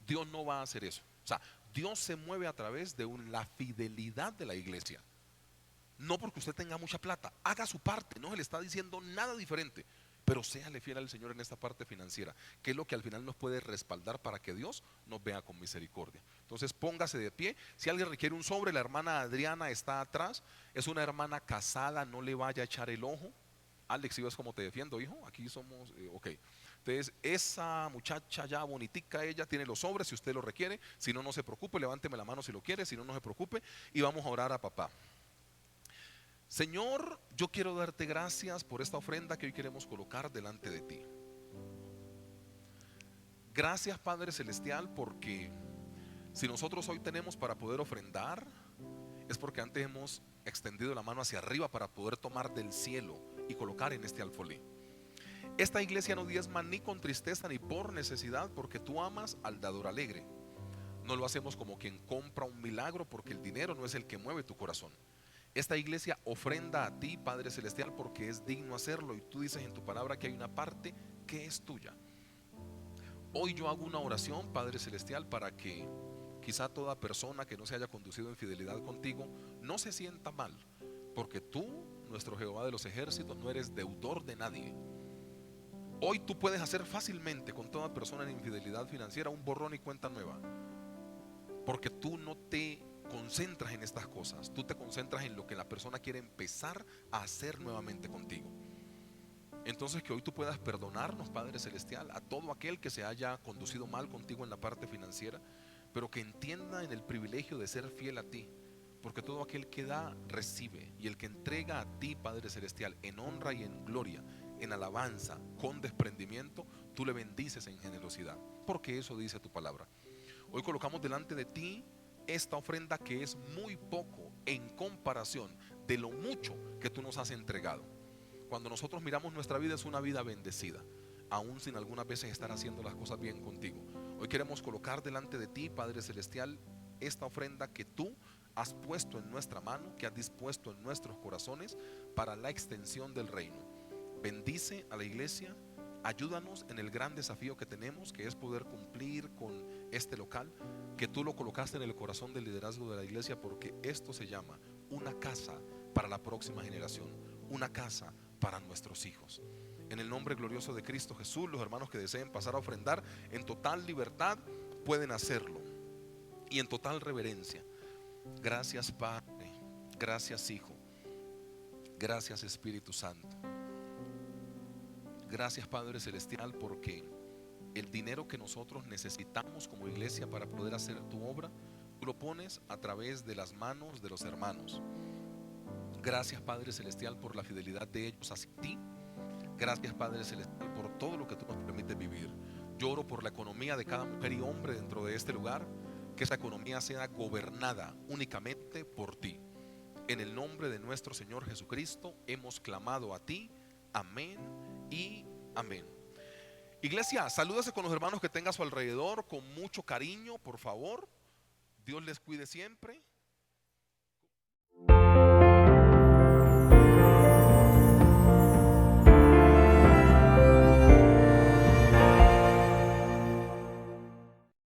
Dios no va a hacer eso. O sea, Dios se mueve a través de la fidelidad de la iglesia. No porque usted tenga mucha plata, haga su parte, no se le está diciendo nada diferente, pero séale fiel al Señor en esta parte financiera, que es lo que al final nos puede respaldar para que Dios nos vea con misericordia. Entonces póngase de pie. Si alguien requiere un sobre, la hermana Adriana está atrás, es una hermana casada, no le vaya a echar el ojo. Alex, ¿sí ves cómo te defiendo, hijo? Aquí somos, ok. Entonces, esa muchacha ya bonitica, ella tiene los sobres si usted lo requiere. Si no, no se preocupe, levánteme la mano si lo quiere. Si no, no se preocupe. Y vamos a orar a papá. Señor, yo quiero darte gracias por esta ofrenda que hoy queremos colocar delante de ti. Gracias, Padre Celestial, porque si nosotros hoy tenemos para poder ofrendar, es porque antes hemos extendido la mano hacia arriba para poder tomar del cielo y colocar en este alfolí. Esta iglesia no diezma ni con tristeza ni por necesidad, porque tú amas al dador alegre. No lo hacemos como quien compra un milagro, porque el dinero no es el que mueve tu corazón. Esta iglesia ofrenda a ti, Padre Celestial, porque es digno hacerlo, y tú dices en tu palabra que hay una parte que es tuya. Hoy yo hago una oración, Padre Celestial, para que quizá toda persona que no se haya conducido en fidelidad contigo no se sienta mal, porque tú, nuestro Jehová de los ejércitos, no eres deudor de nadie. Hoy tú puedes hacer fácilmente con toda persona en infidelidad financiera un borrón y cuenta nueva, porque tú no te concentras en estas cosas, tú te concentras en lo que la persona quiere empezar a hacer nuevamente contigo. Entonces, que hoy tú puedas perdonarnos, Padre Celestial, a todo aquel que se haya conducido mal contigo en la parte financiera, pero que entienda en el privilegio de ser fiel a ti, porque todo aquel que da, recibe, y el que entrega a ti, Padre Celestial, en honra y en gloria, en alabanza, con desprendimiento, tú le bendices en generosidad, porque eso dice tu palabra. Hoy colocamos delante de ti esta ofrenda que es muy poco en comparación de lo mucho que tú nos has entregado. Cuando nosotros miramos nuestra vida, es una vida bendecida, aún sin algunas veces estar haciendo las cosas bien contigo. Hoy queremos colocar delante de ti, Padre Celestial, esta ofrenda que tú has puesto en nuestra mano, que has dispuesto en nuestros corazones para la extensión del reino. Bendice a la iglesia, ayúdanos en el gran desafío que tenemos, que es poder cumplir con este local, que tú lo colocaste en el corazón del liderazgo de la iglesia, porque esto se llama una casa para la próxima generación, una casa para nuestros hijos. En el nombre glorioso de Cristo Jesús, los hermanos que deseen pasar a ofrendar en total libertad pueden hacerlo, y en total reverencia. Gracias, Padre, gracias, Hijo, gracias, Espíritu Santo. Gracias, Padre Celestial, porque el dinero que nosotros necesitamos como iglesia para poder hacer tu obra, tú lo pones a través de las manos de los hermanos. Gracias, Padre Celestial, por la fidelidad de ellos hacia ti. Gracias, Padre Celestial, por todo lo que tú nos permites vivir. Yo oro por la economía de cada mujer y hombre dentro de este lugar, que esa economía sea gobernada únicamente por ti. En el nombre de nuestro Señor Jesucristo hemos clamado a ti. Amén y amén. Iglesia, salúdese con los hermanos que tenga a su alrededor con mucho cariño, por favor. Dios les cuide siempre.